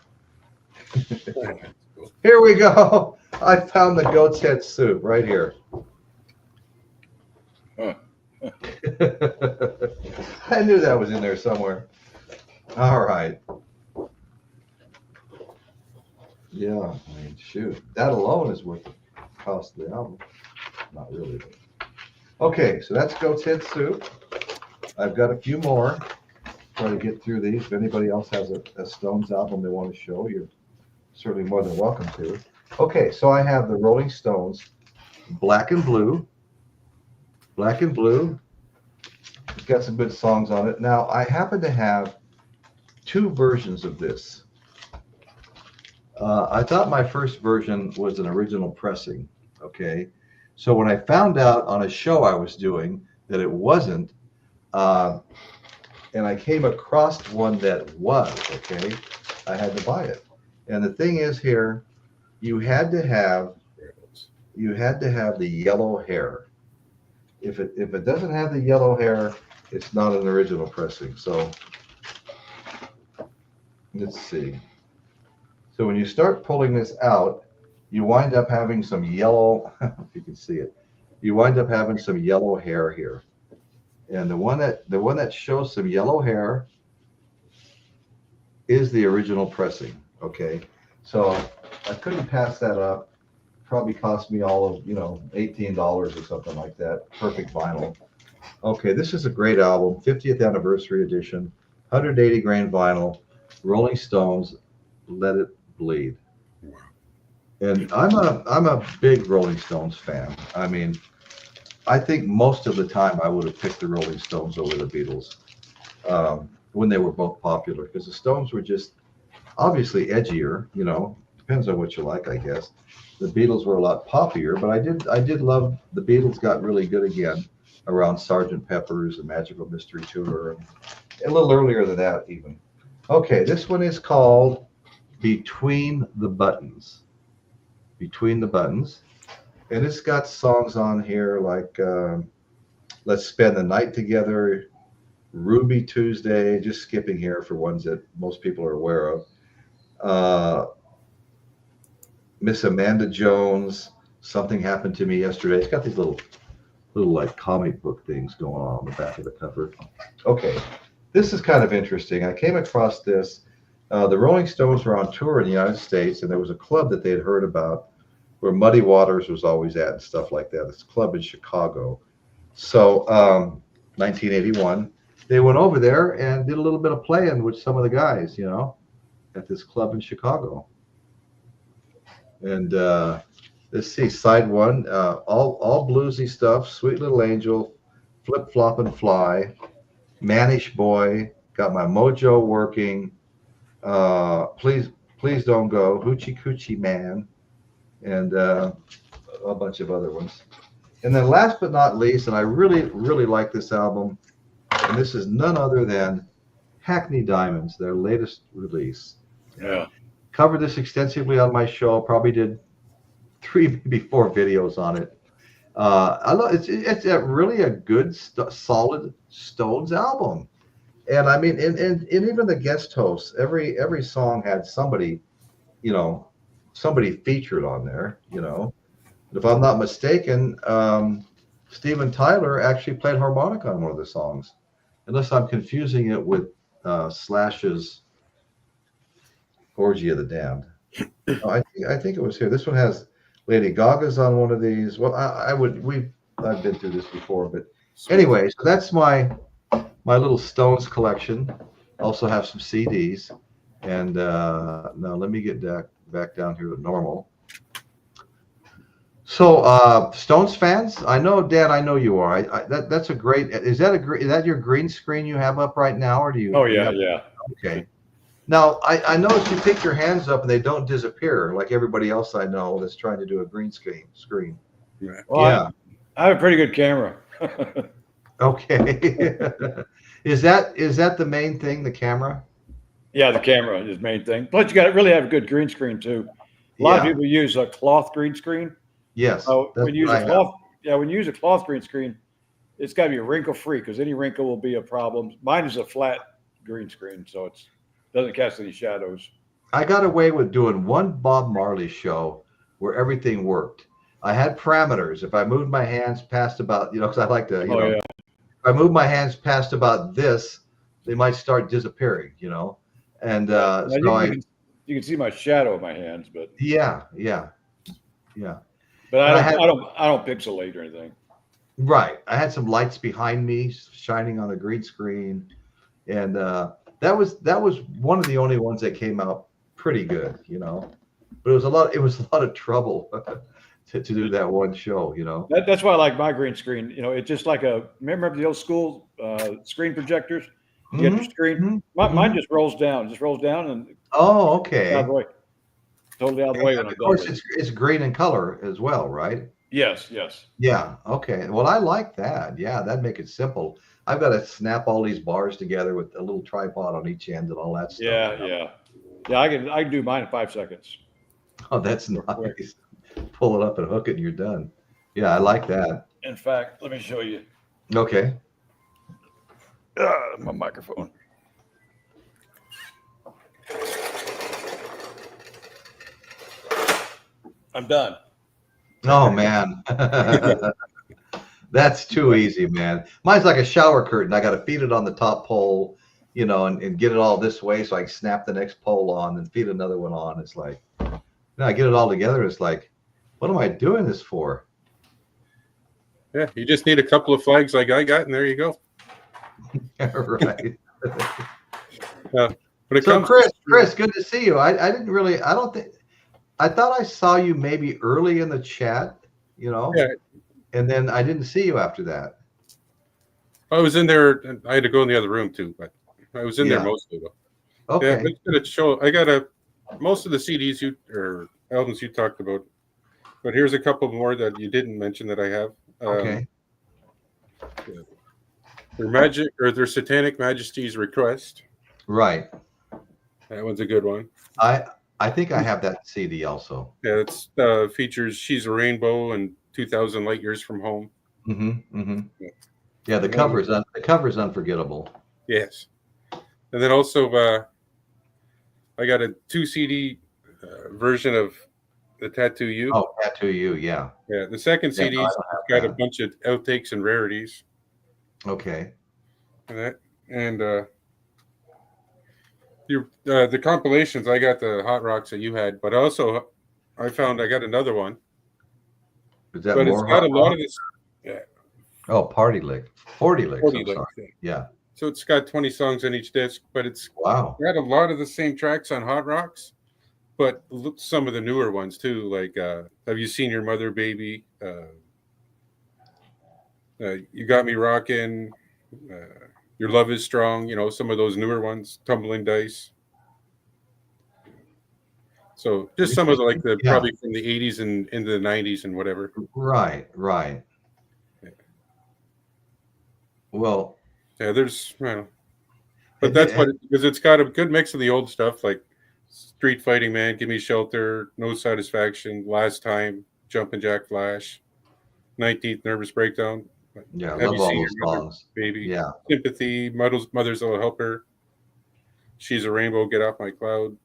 Here we go. I found the Goat's Head Soup right here. Huh. I knew that was in there somewhere. All right. Yeah, I mean, shoot. That alone is worth the cost of the album. Not really. But. Okay, so that's Goat's Head Soup. I've got a few more. Try to get through these. If anybody else has a Stones album they want to show, you're certainly more than welcome to. Okay, so I have the Rolling Stones, Black and Blue. Black and Blue. It's got some good songs on it. Now, I happen to have 2 versions of this. I thought my first version was an original pressing, okay? So when I found out on a show I was doing that it wasn't, and I came across one that was, okay, I had to buy it. And the thing is here, you had to have you had to have the yellow hair. If it doesn't have the yellow hair, it's not an original pressing. So let's see. So when you start pulling this out, you wind up having some yellow, if you can see it, you wind up having some yellow hair here. And the one that shows some yellow hair is the original pressing. Okay. So I couldn't pass that up. Probably cost me all of, $18 or something like that. Perfect vinyl. Okay, this is a great album, 50th anniversary edition, 180 grain vinyl, Rolling Stones, Let It Bleed. And I'm a big Rolling Stones fan. I mean, I think most of the time I would have picked the Rolling Stones over the Beatles when they were both popular, because the Stones were just obviously edgier. Depends on what you like, I guess. The Beatles were a lot poppier, but I did love the Beatles. Got really good again around Sgt. Pepper's and Magical Mystery Tour, and a little earlier than that even. Okay, this one is called Between the Buttons. Between the Buttons. And it's got songs on here like Let's Spend the Night Together, Ruby Tuesday, just skipping here for ones that most people are aware of. Miss Amanda Jones, Something Happened to Me Yesterday. It's got these little like comic book things going on the back of the cover. Okay, this is kind of interesting. I came across this. The Rolling Stones were on tour in the United States, and there was a club that they had heard about where Muddy Waters was always at and stuff like that. It's a club in Chicago. So 1981, they went over there and did a little bit of playing with some of the guys, at this club in Chicago. And let's see, side one, all bluesy stuff, Sweet Little Angel, Flip Flop and Fly, Mannish Boy, Got My Mojo Working, Please Don't Go, Hoochie Coochie Man, and a bunch of other ones. And then last but not least, and I really, really like this album, and this is none other than Hackney Diamonds, their latest release. Yeah. Covered this extensively on my show. Probably did 3, maybe 4 videos on it. I love it's really a good, solid Stones album. And I mean, and even the guest hosts, every song had somebody, somebody featured on there. If I'm not mistaken, Steven Tyler actually played harmonica on one of the songs, unless I'm confusing it with Slash's Orgy of the Damned. No, I think it was here. This one has Lady Gaga's on one of these. Well, I've been through this before, but anyway, so that's my little Stones collection. Also have some CDs, and now let me get back down here to normal. So Stones fans, I know, Dan, I know you are. That's a great. Is that your green screen you have up right now, or do you? Oh yeah, yeah. Okay. Now, I notice you pick your hands up and they don't disappear like everybody else I know that's trying to do a green screen. Well, yeah. I have a pretty good camera. Okay. Is that the main thing, the camera? Yeah, the camera is the main thing. Plus, you got to really have a good green screen too. A lot of people use a cloth green screen. Yes. When you use a cloth, when you use a cloth green screen, it's got to be wrinkle free because any wrinkle will be a problem. Mine is a flat green screen, so it doesn't cast any shadows. I got away with doing one Bob Marley show where everything worked. I had parameters. If I moved my hands past about, because I like to, if I move my hands past about this, they might start disappearing, And you can see my shadow of my hands, but yeah. But I don't pixelate or anything. Right. I had some lights behind me shining on the green screen, and that was one of the only ones that came out pretty good, But it was a lot of trouble to do that one show, That's why I like my green screen. It's just like remember the old school screen projectors? You get your screen. Mine just rolls down. And oh, okay. Out of the way. Totally out of the way. And of course, it's green in color as well, right? Yes. Yeah. Okay. Well, I like that. Yeah, that'd make it simple. I've got to snap all these bars together with a little tripod on each end and all that stuff. Yeah. I can do mine in 5 seconds. Oh, that's nice. pull it up and hook it, and you're done. Yeah, I like that. In fact, let me show you Okay. my microphone. I'm done. Oh man. That's too easy, man. Mine's like a shower curtain. I got to feed it on the top pole, you know, and get it all this way so I can snap the next pole on and feed another one on. It's like, I get it all together. It's like, what am I doing this for? Yeah, you just need a couple of flags like I got, and there you go. Right. But it So comes Chris, good to see you. I don't think, I thought I saw you maybe early in the chat, you know, Yeah. and then I didn't see you after that. I was in there, and I had to go in the other room too, but I was in there Yeah. mostly though. Okay. Yeah, it's gonna show. I got most of the CDs or albums you talked about, but here's a couple more that you didn't mention that I have. Okay. Their Satanic Majesty's Request. Right. That one's a good one. I think I have that CD also. Yeah, it's features She's a Rainbow and 2000 Light Years from Home. Mm-hmm. Mm-hmm. Yeah, the cover is unforgettable. Yes. And then also I got a 2 CD version of the Tattoo You. Oh, Tattoo You, yeah. Yeah, the second CD no, got a bunch of outtakes and rarities. Okay. And the compilations, I got the Hot Rocks that you had, but also I found I got another one. Is that but more it's got Hot a lot Rock? of this. Yeah. Oh, 40 licks. 40 licks. 40 I'm licks, sorry. Yeah. So it's got 20 songs on each disc, but it's Wow. got a lot of the same tracks on Hot Rocks, but some of the newer ones too, like Have You Seen Your Mother, Baby? You Got Me Rockin', Your Love Is Strong, you know, some of those newer ones, Tumbling Dice. So just some of the, like the probably from the 80s and into the 90s and whatever. Right. Yeah. Well, yeah, there's, but that's what, because it's got a good mix of the old stuff like Street Fighting Man, Give Me Shelter, No Satisfaction, Last Time, Jumpin' Jack Flash, 19th Nervous Breakdown. yeah, Have love You all Seen those Your Mother, songs. Baby? Yeah. Sympathy, Mother's Little Helper, She's a Rainbow, Get Off My Cloud,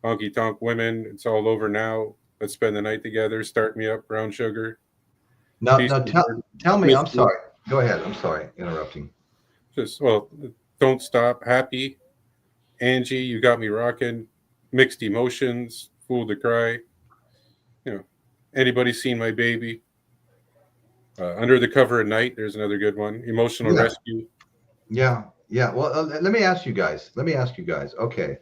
Honky Tonk Women, It's All Over Now, Let's Spend the Night Together, Start Me Up, Brown Sugar. Now tell me, I'm sorry. Go ahead. I'm sorry, interrupting. Don't Stop, Happy, Angie, You Got Me Rockin', Mixed Emotions, Fool to Cry, you know, Anybody Seen My Baby, Under the Cover at Night, there's another good one, Emotional Rescue. Yeah. Well, let me ask you guys. Okay.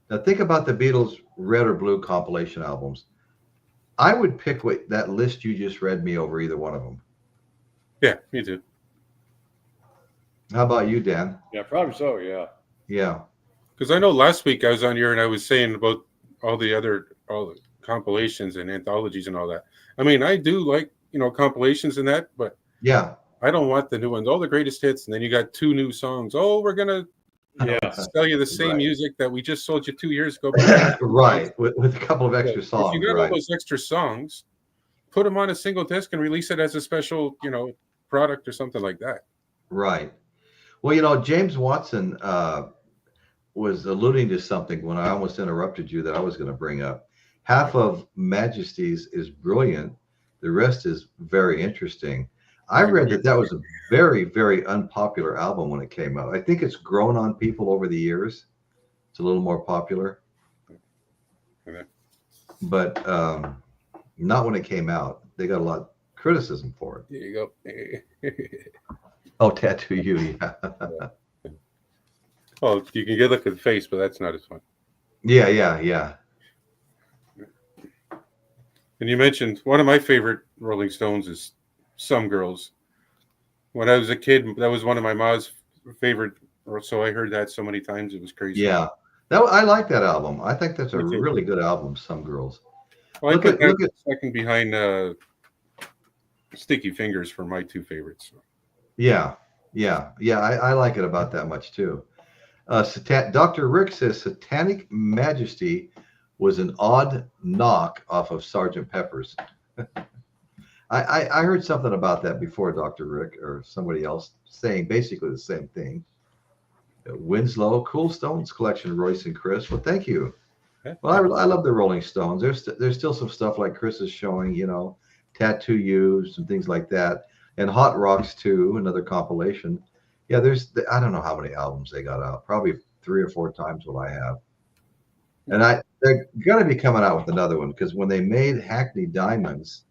Now think about the Beatles' Red or Blue compilation albums. I would pick that list you just read me over either one of them. Yeah, me too. How about you, Dan? Yeah, probably so. Yeah. Yeah. Because I know last week I was on here and I was saying about all the compilations and anthologies and all that. I mean, I do like, compilations and that, but yeah, I don't want the new ones, all the greatest hits. And then you got 2 new songs. Oh, we're going to sell you the same music that we just sold you 2 years ago. Right. With a couple of extra songs. If you got all those extra songs, put them on a single disc and release it as a special, product or something like that. Right. Well, James Watson was alluding to something when I almost interrupted you that I was going to bring up. Half of Majesty's is brilliant. The rest is very interesting. I read that was a very, very unpopular album when it came out. I think it's grown on people over the years. It's a little more popular. Okay. But not when it came out. They got a lot of criticism for it. There you go. Oh, Tattoo You, yeah. Oh, you can get a look at the face, but that's not as fun. Yeah. And you mentioned one of my favorite Rolling Stones is Some Girls. When I was a kid, that was one of my mom's favorite. So I heard that so many times, it was crazy. Yeah, I like that album. I think that's a really good album, Some Girls. Well, look at second behind Sticky Fingers for my 2 favorites. So. Yeah. I like it about that much too. Dr. Rick says Satanic Majesty was an odd knock off of Sergeant Pepper's. I heard something about that before, Dr. Rick, or somebody else saying basically the same thing. Winslow, Cool Stones collection, Royce and Chris. Well, thank you. Well, I love the Rolling Stones. There's still some stuff like Chris is showing, you know, Tattoo Yous and things like that, and Hot Rocks too, another compilation. Yeah, I don't know how many albums they got out, probably 3 or 4 times what I have. And they're gonna be coming out with another one, because when they made Hackney Diamonds,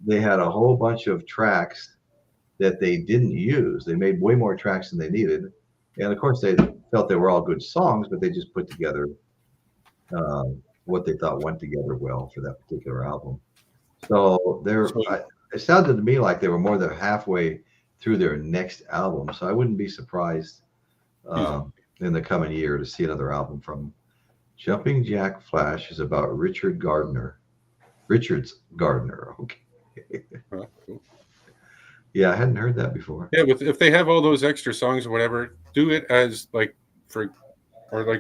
they had a whole bunch of tracks that they didn't use. They made way more tracks than they needed, and of course they felt they were all good songs, but they just put together what they thought went together well for that particular album. So it sounded to me like they were more than halfway through their next album. So I wouldn't be surprised in the coming year to see another album from them. Jumping Jack Flash is about Richards Gardner. Okay. Cool. Yeah, I hadn't heard that before. Yeah, if they have all those extra songs or whatever, do it as like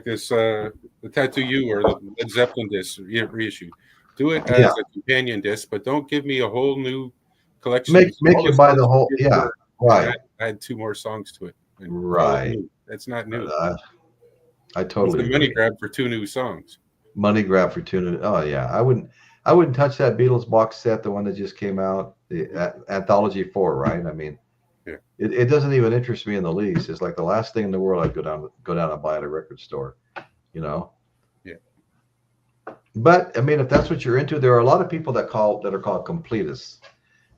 this the Tattoo You or the Led Zeppelin disc reissue. Do it as a companion disc, but don't give me a whole new collection. Make you buy the whole right. Add 2 more songs to it. Right. That's not new. I totally it's a money grab for 2 new songs. Money grab for 2 new. Oh yeah, I wouldn't touch that Beatles box set, the one that just came out, the Anthology 4, right? I mean, it doesn't even interest me in the least. It's like the last thing in the world I'd go down and buy at a record store, you know. Yeah. But I mean, if that's what you're into, there are a lot of people that are called completists,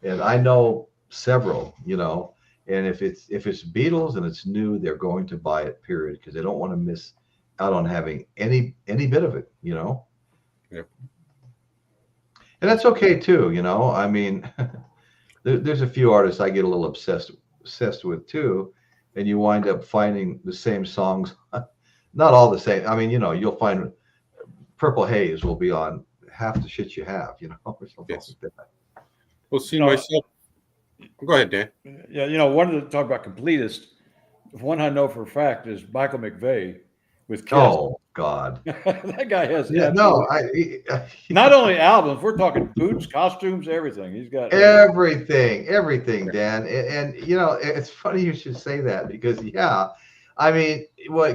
and I know several, you know. And if it's Beatles and it's new, they're going to buy it, period, because they don't want to miss out on having any bit of it, you know. Yep. And that's okay too, you know. I mean, there's a few artists I get a little obsessed with too, and you wind up finding the same songs, not all the same. I mean, you know, you'll find Purple Haze will be on half the shit you have, you know, or something like that. Well, see, myself. Go ahead, Dan. Yeah, you know, one of the talk about completists. One I know for a fact is Michael McVeigh with Kiss. Oh God, that guy has not only albums. We're talking boots, costumes, everything. He's got everything, Dan. And you know, it's funny you should say that, because I mean,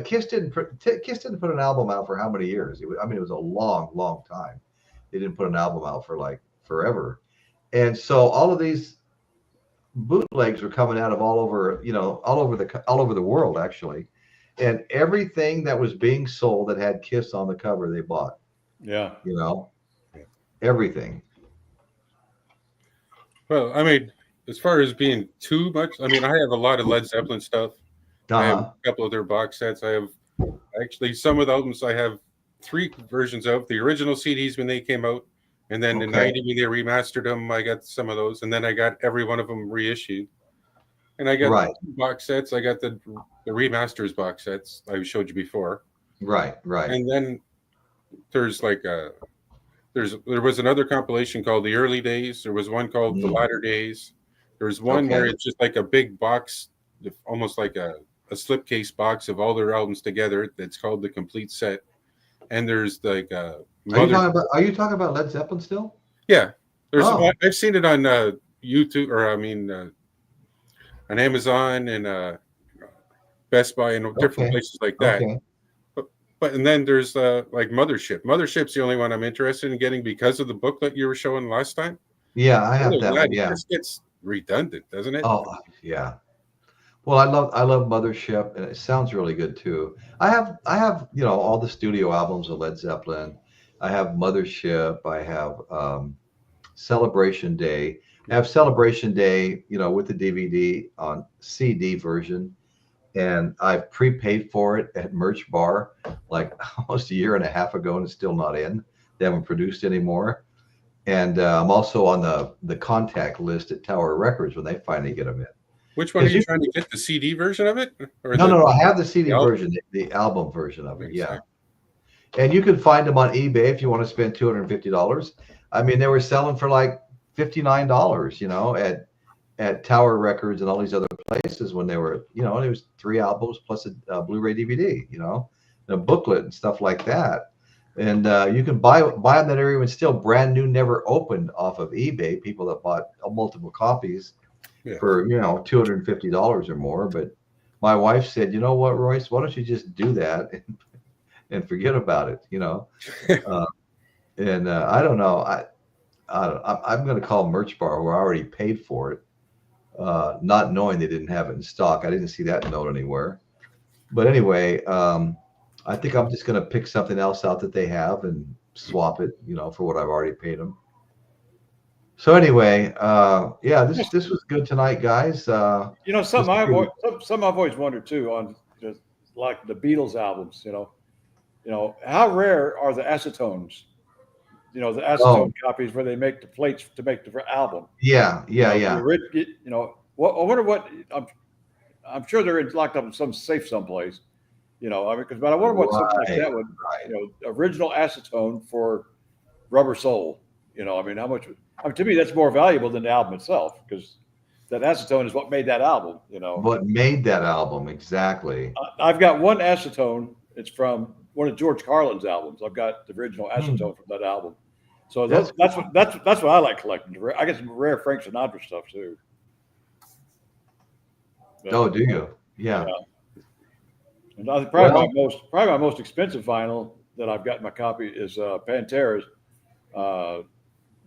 Kiss didn't put an album out for how many years? It was a long time. They didn't put an album out for like forever, and so all of these bootlegs were coming out of all over the world, actually. And everything that was being sold that had Kiss on the cover, they bought. Yeah. You know, everything. Well, I mean, as far as being too much, I mean, I have a lot of Led Zeppelin stuff. I have a couple of their box sets. I have actually some of the albums. I have 3 versions of the original CDs when they came out. And then in 90, when they remastered them, I got some of those. And then I got every one of them reissued. And I got 2 box sets. I got the remasters box sets I showed you before. Right. And then there's like there was another compilation called The Early Days. There was one called The Latter Days. There's one where it's just like a big box, almost like a slipcase box of all their albums together. That's called The Complete Set. And there's like Are you talking about Led Zeppelin still? Yeah. I've seen it on YouTube, or I mean on Amazon and Best Buy and different places like that. Okay. But and then there's like Mothership. Mothership's the only one I'm interested in getting because of the booklet you were showing last time. Yeah, I have that one. Yeah, it just gets redundant, doesn't it? Oh, yeah. Well, I love Mothership, and it sounds really good too. I have all the studio albums of Led Zeppelin. I have Mothership. I have Celebration Day. I have Celebration Day, with the DVD on CD version, and I've prepaid for it at Merch Bar like almost a year and a half ago, and it's still not in. They haven't produced anymore. And I'm also on the contact list at Tower Records when they finally get them in. Which one are you trying to get? The CD version of it? Or no. I have the CD version, the album version of it. Yeah. And you can find them on eBay if you want to spend $250. I mean, they were selling for like $59, at Tower Records and all these other places when they were, and it was 3 albums plus a Blu-ray DVD, and a booklet and stuff like that. And you can buy them that are even still brand new, never opened off of eBay. People that bought multiple copies for $250 or more. But my wife said, you know what, Royce, why don't you just do that and forget about it? I don't know. I'm going to call Merch Bar, who already paid for it, not knowing they didn't have it in stock. I didn't see that note anywhere. But anyway, I think I'm just going to pick something else out that they have and swap it, for what I've already paid them. So anyway, this was good tonight, guys. Something I've always wondered too on just like the Beatles albums. How rare are the acetones? The acetone copies where they make the plates to make the album. Yeah. I wonder what I'm sure they're locked up in some safe someplace. But I wonder what something like that would, original acetone for Rubber Soul. How much? To me, that's more valuable than the album itself, because that acetone is what made that album. What made that album exactly? I've got one acetone. It's from one of George Carlin's albums. I've got the original acetone from that album. So that's what I like collecting. I get some rare Frank Sinatra stuff too. But, do you? Yeah. And probably my most expensive vinyl that I've got in my copy is Pantera's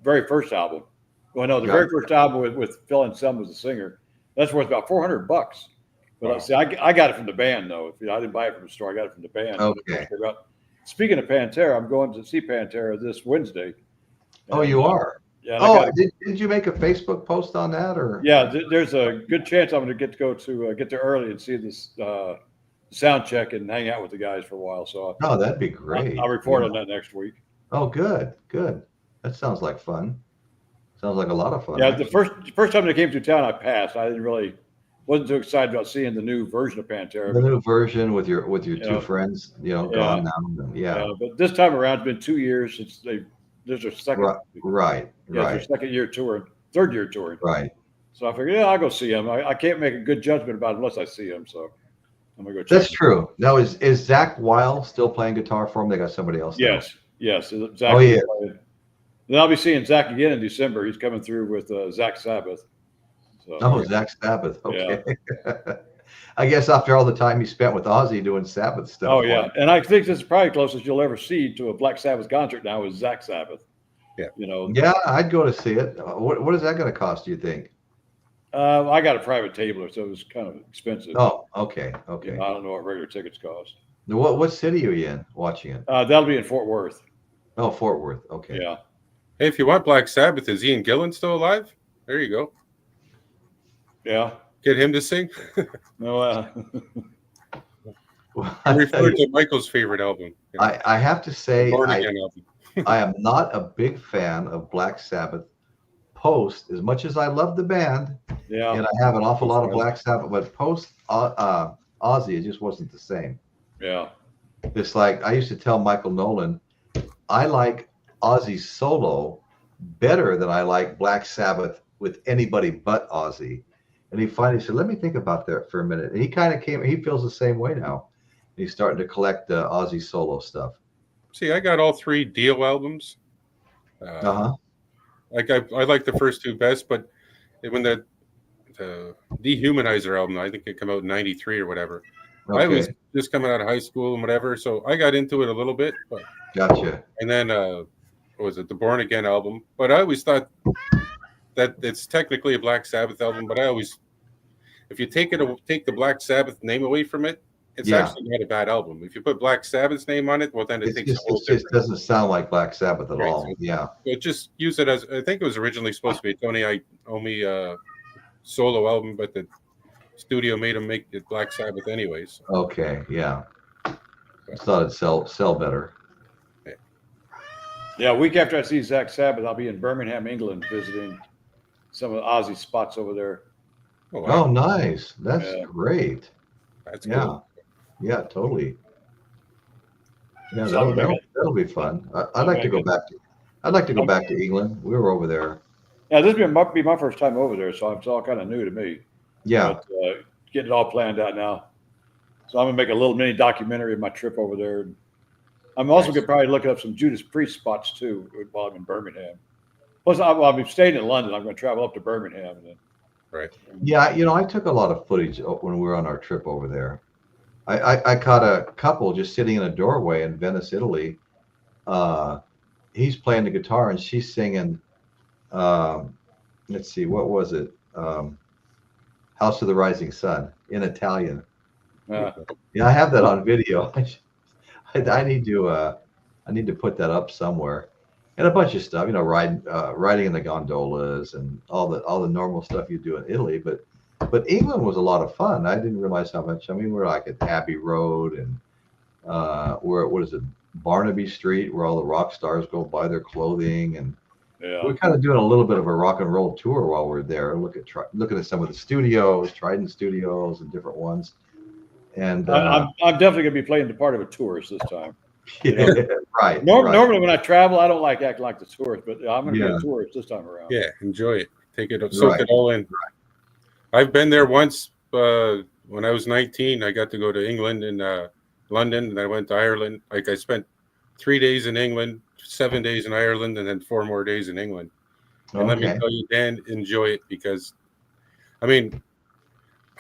very first album. Well, no, the very first album with Phil Anselmo as the singer. That's worth about $400. But see, I got it from the band though. I didn't buy it from the store. I got it from the band. Okay. Speaking of Pantera, I'm going to see Pantera this Wednesday. Oh, you are? Yeah. Did you make a Facebook post on that, or? Yeah, there's a good chance I'm going to get there early and see this sound check and hang out with the guys for a while. So that'd be great. I'll report on that next week. Oh, good. That sounds like fun. Sounds like a lot of fun. Yeah, the first time they came through town, I passed. I wasn't too excited about seeing the new version of Pantera. The new version with your two friends, gone now. Yeah. But this time around, it's been 2 years since there's their second. Right. Their second year touring, third year touring. Right. So I figured, I'll go see him. I can't make a good judgment about it unless I see him. So I'm gonna go check. That's true. Now, is Zach Weil still playing guitar for him? They got somebody else. Yes. Zach. Oh, yeah. Then I'll be seeing Zach again in December. He's coming through with Zach Sabbath. So, Zach Sabbath. Okay. Yeah. I guess after all the time he spent with Ozzy doing Sabbath stuff. Oh yeah, and I think this is probably closest you'll ever see to a Black Sabbath concert now is Zach Sabbath. Yeah. Yeah, I'd go to see it. What is that going to cost, do you think? I got a private tabler, so it was kind of expensive. Oh, okay. I don't know what regular tickets cost. What city are you in watching it? That'll be in Fort Worth. Oh, Fort Worth. Okay. Yeah. Hey, if you want Black Sabbath, is Ian Gillan still alive? There you go. Yeah. Get him to sing. No. I referred to Michael's favorite album. I have to say, Born Again album. I am not a big fan of Black Sabbath post, as much as I love the band. Yeah. And I have an awful lot of Black Sabbath, but post Ozzy, it just wasn't the same. Yeah. It's like I used to tell Michael Nolan, I like Ozzy's solo better than I like Black Sabbath with anybody but Ozzy. And he finally said, let me think about that for a minute. And he kind of he feels the same way now. He's starting to collect Ozzy solo stuff. See, I got all 3 Dio albums. Like I like the first 2 best, but when the Dehumanizer album, I think it came out in '93 or whatever. Okay. I was just coming out of high school and whatever, so I got into it a little bit. But gotcha. And then what was it, the Born Again album? But I always thought that it's technically a Black Sabbath album, but I always, if you take the Black Sabbath name away from it, it's actually not a bad album. If you put Black Sabbath's name on it, well, then it just doesn't sound like Black Sabbath at all. So just use it as, I think it was originally supposed to be Tony Iommi solo album, but the studio made him make it Black Sabbath anyways. Okay, yeah. I thought it'd sell better. Yeah, a week after I see Zach Sabbath, I'll be in Birmingham, England, visiting some of Ozzy's spots over there. Oh, wow. Oh, nice. That's great. That's cool. Yeah, totally. Yeah, that'll be fun. I'd like to go back to England. We were over there. Yeah, this might be my first time over there, so it's all kind of new to me. Yeah. But, getting it all planned out now. So I'm gonna make a little mini documentary of my trip over there. I'm also going to probably look up some Judas Priest spots too while I'm in Birmingham. Plus, I'll be staying in London. I'm going to travel up to Birmingham. And then, Right. Yeah, I took a lot of footage when we were on our trip over there. I caught a couple just sitting in a doorway in Venice, Italy. He's playing the guitar and she's singing. Let's see, what was it? House of the Rising Sun in Italian. Yeah, I have that on video. I need to put that up somewhere, and a bunch of stuff. Riding in the gondolas and all the normal stuff you do in Italy. But England was a lot of fun. I didn't realize how much. I mean, we're like at Abbey Road and what is it, Barnaby Street, where all the rock stars go buy their clothing, and we're kind of doing a little bit of a rock and roll tour while we're there. Looking at some of the studios, Trident Studios, and different ones. And I'm definitely going to be playing the part of a tourist this time. Yeah, right. Normally, when I travel, I don't like acting like the tourist, but I'm going to be a tourist this time around. Yeah, enjoy it. Take it, soak it all in. Right. I've been there once when I was 19. I got to go to England and London, and I went to Ireland. Like I spent 3 days in England, 7 days in Ireland, and then 4 more days in England. And let me tell you, Dan, enjoy it because, I mean,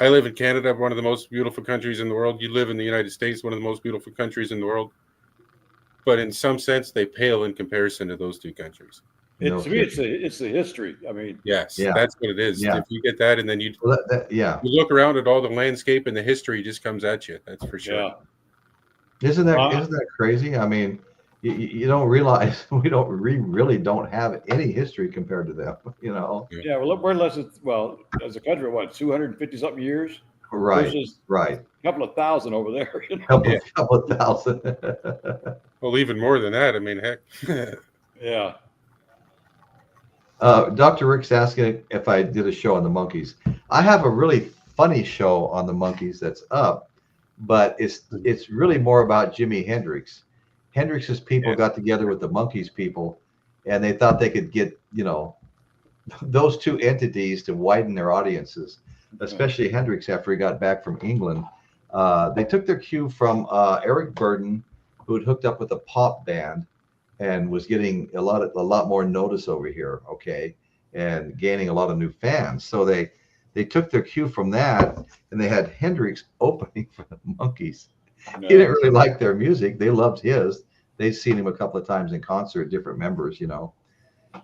I live in Canada, one of the most beautiful countries in the world. You live in the United States, one of the most beautiful countries in the world. But in some sense, they pale in comparison to those two countries. To me, it's the history. I mean, yes, that's what it is. Yeah. If you get that, and then you look around at all the landscape and the history just comes at you. That's for sure. Yeah. Isn't that crazy? I mean, you don't realize we really don't have any history compared to them. Yeah. Well, we're less. As a country, 250 something years. Right. Versus right. A couple of thousand over there. Couple of thousand. Well, even more than that. I mean, heck. Yeah. Dr. Rick's asking if I did a show on the Monkees. I have a really funny show on the Monkees that's up, but it's really more about Jimi Hendrix. Hendrix's people got together with the Monkees people, and they thought they could get those two entities to widen their audiences, especially Hendrix after he got back from England. They took their cue from Eric Burdon, who had hooked up with a pop band and was getting a lot more notice over here, and gaining a lot of new fans. So they took their cue from that, and they had Hendrix opening for the Monkees. No. He didn't really like their music. They loved his. They'd seen him a couple of times in concert, different members,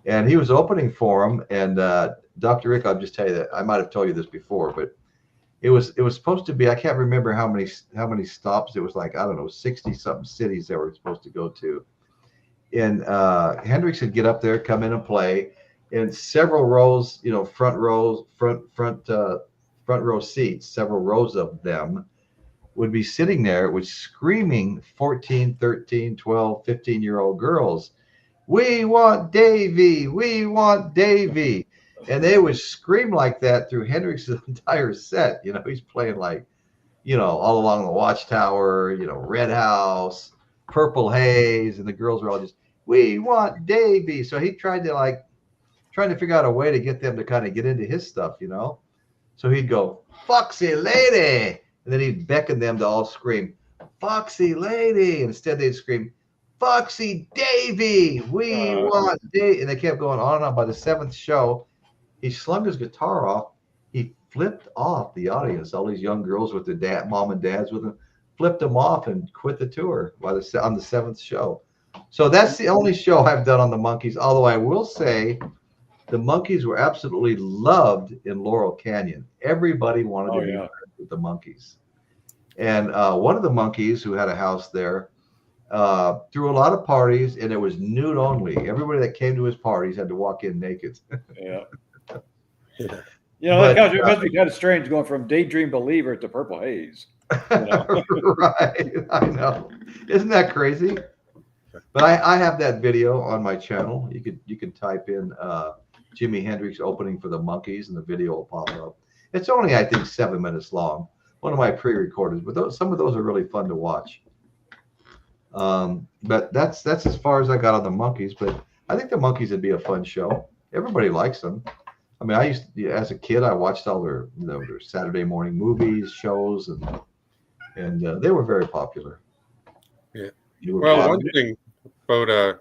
and he was opening for him. And Dr. Rick, I'll just tell you that I might have told you this before, but it was supposed to be, I can't remember how many stops. It was like, I don't know, 60 something cities they were supposed to go to. And Hendrix would get up there, come in and play, and several rows, front row seats, several rows of them would be sitting there with screaming 14, 13, 12, 15-year-old girls, "We want Davy, we want Davy." And they would scream like that through Hendrix's entire set. He's playing like, All Along the Watchtower, Red House, Purple Haze, and the girls were all just, "We want Davy." So he tried to figure out a way to get them to kind of get into his stuff, So he'd go, "Foxy lady," and then he'd beckon them to all scream, "Foxy lady." Instead, they'd scream, "Foxy Davy, we want Davy." And they kept going on and on. By the 7th show, he slung his guitar off. He flipped off the audience. All these young girls with their mom and dads with them, flipped them off and quit the tour on the 7th show. So that's the only show I've done on the Monkees. Although I will say, the Monkees were absolutely loved in Laurel Canyon. Everybody wanted to be friends with the Monkees. And one of the Monkees who had a house there threw a lot of parties, and it was nude only. Everybody that came to his parties had to walk in naked. Yeah. It must be kind of strange going from Daydream Believer to Purple Haze. Right. I know. Isn't that crazy? But I have that video on my channel. You can type in Jimi Hendrix opening for the Monkees, and the video will pop up. It's only, I think, 7 minutes long. One of my pre-recordeds, but some of those are really fun to watch. But that's as far as I got on the Monkees. But I think the Monkees would be a fun show. Everybody likes them. I mean, as a kid, I watched all their Saturday morning movies, shows, and they were very popular. Yeah. You were Well, brought one thing about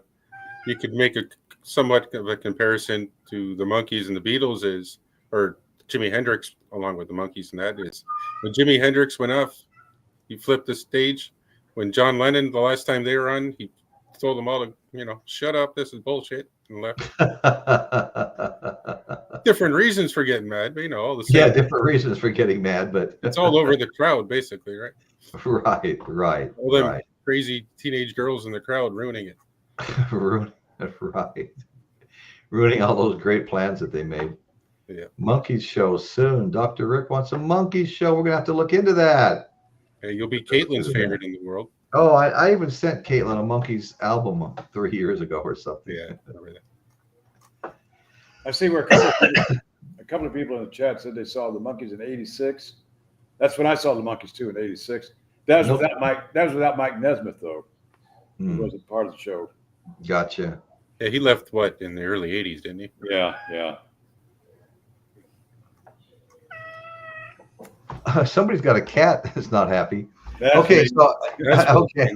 you could make a somewhat of a comparison to the Monkees and the Beatles is, or Jimi Hendrix along with the Monkees, and that is when Jimi Hendrix went off, he flipped the stage. When John Lennon, the last time they were on, he told them all to, shut up, this is bullshit, and left. Different reasons for getting mad, but all the same. Yeah, different reasons for getting mad, but it's all over the crowd, basically, right? Right. All them crazy teenage girls in the crowd ruining it. Right. Ruining all those great plans that they made. Yeah. Monkeys show soon. Dr. Rick wants a Monkeys show. We're gonna have to look into that. Hey, you'll be Caitlin's favorite in the world. Oh, I even sent Caitlin a Monkeys album 3 years ago or something. Yeah, remember that. I see where a couple of people in the chat said they saw the Monkees in '86. That's when I saw the Monkees too in '86. That was without Mike. That was without Mike Nesmith though. He wasn't part of the show. Gotcha. Yeah, he left in the early '80s, didn't he? Yeah. Somebody's got a cat that's not happy. That's okay, so okay.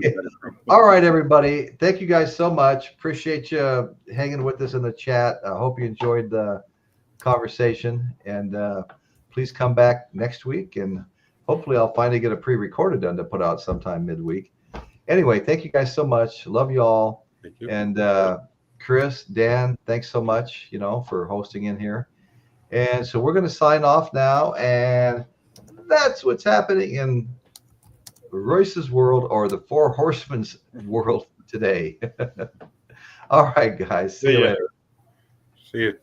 All right, everybody. Thank you guys so much. Appreciate you hanging with us in the chat. I hope you enjoyed the conversation, and please come back next week, and hopefully I'll finally get a pre-recorded done to put out sometime midweek. Anyway, thank you guys so much. Love you all. Thank you. And Chris, Dan, thanks so much, for hosting in here. And so we're going to sign off now, and that's what's happening in Royce's world, or the Four Horsemen's world today. All right, guys. See you later. See you.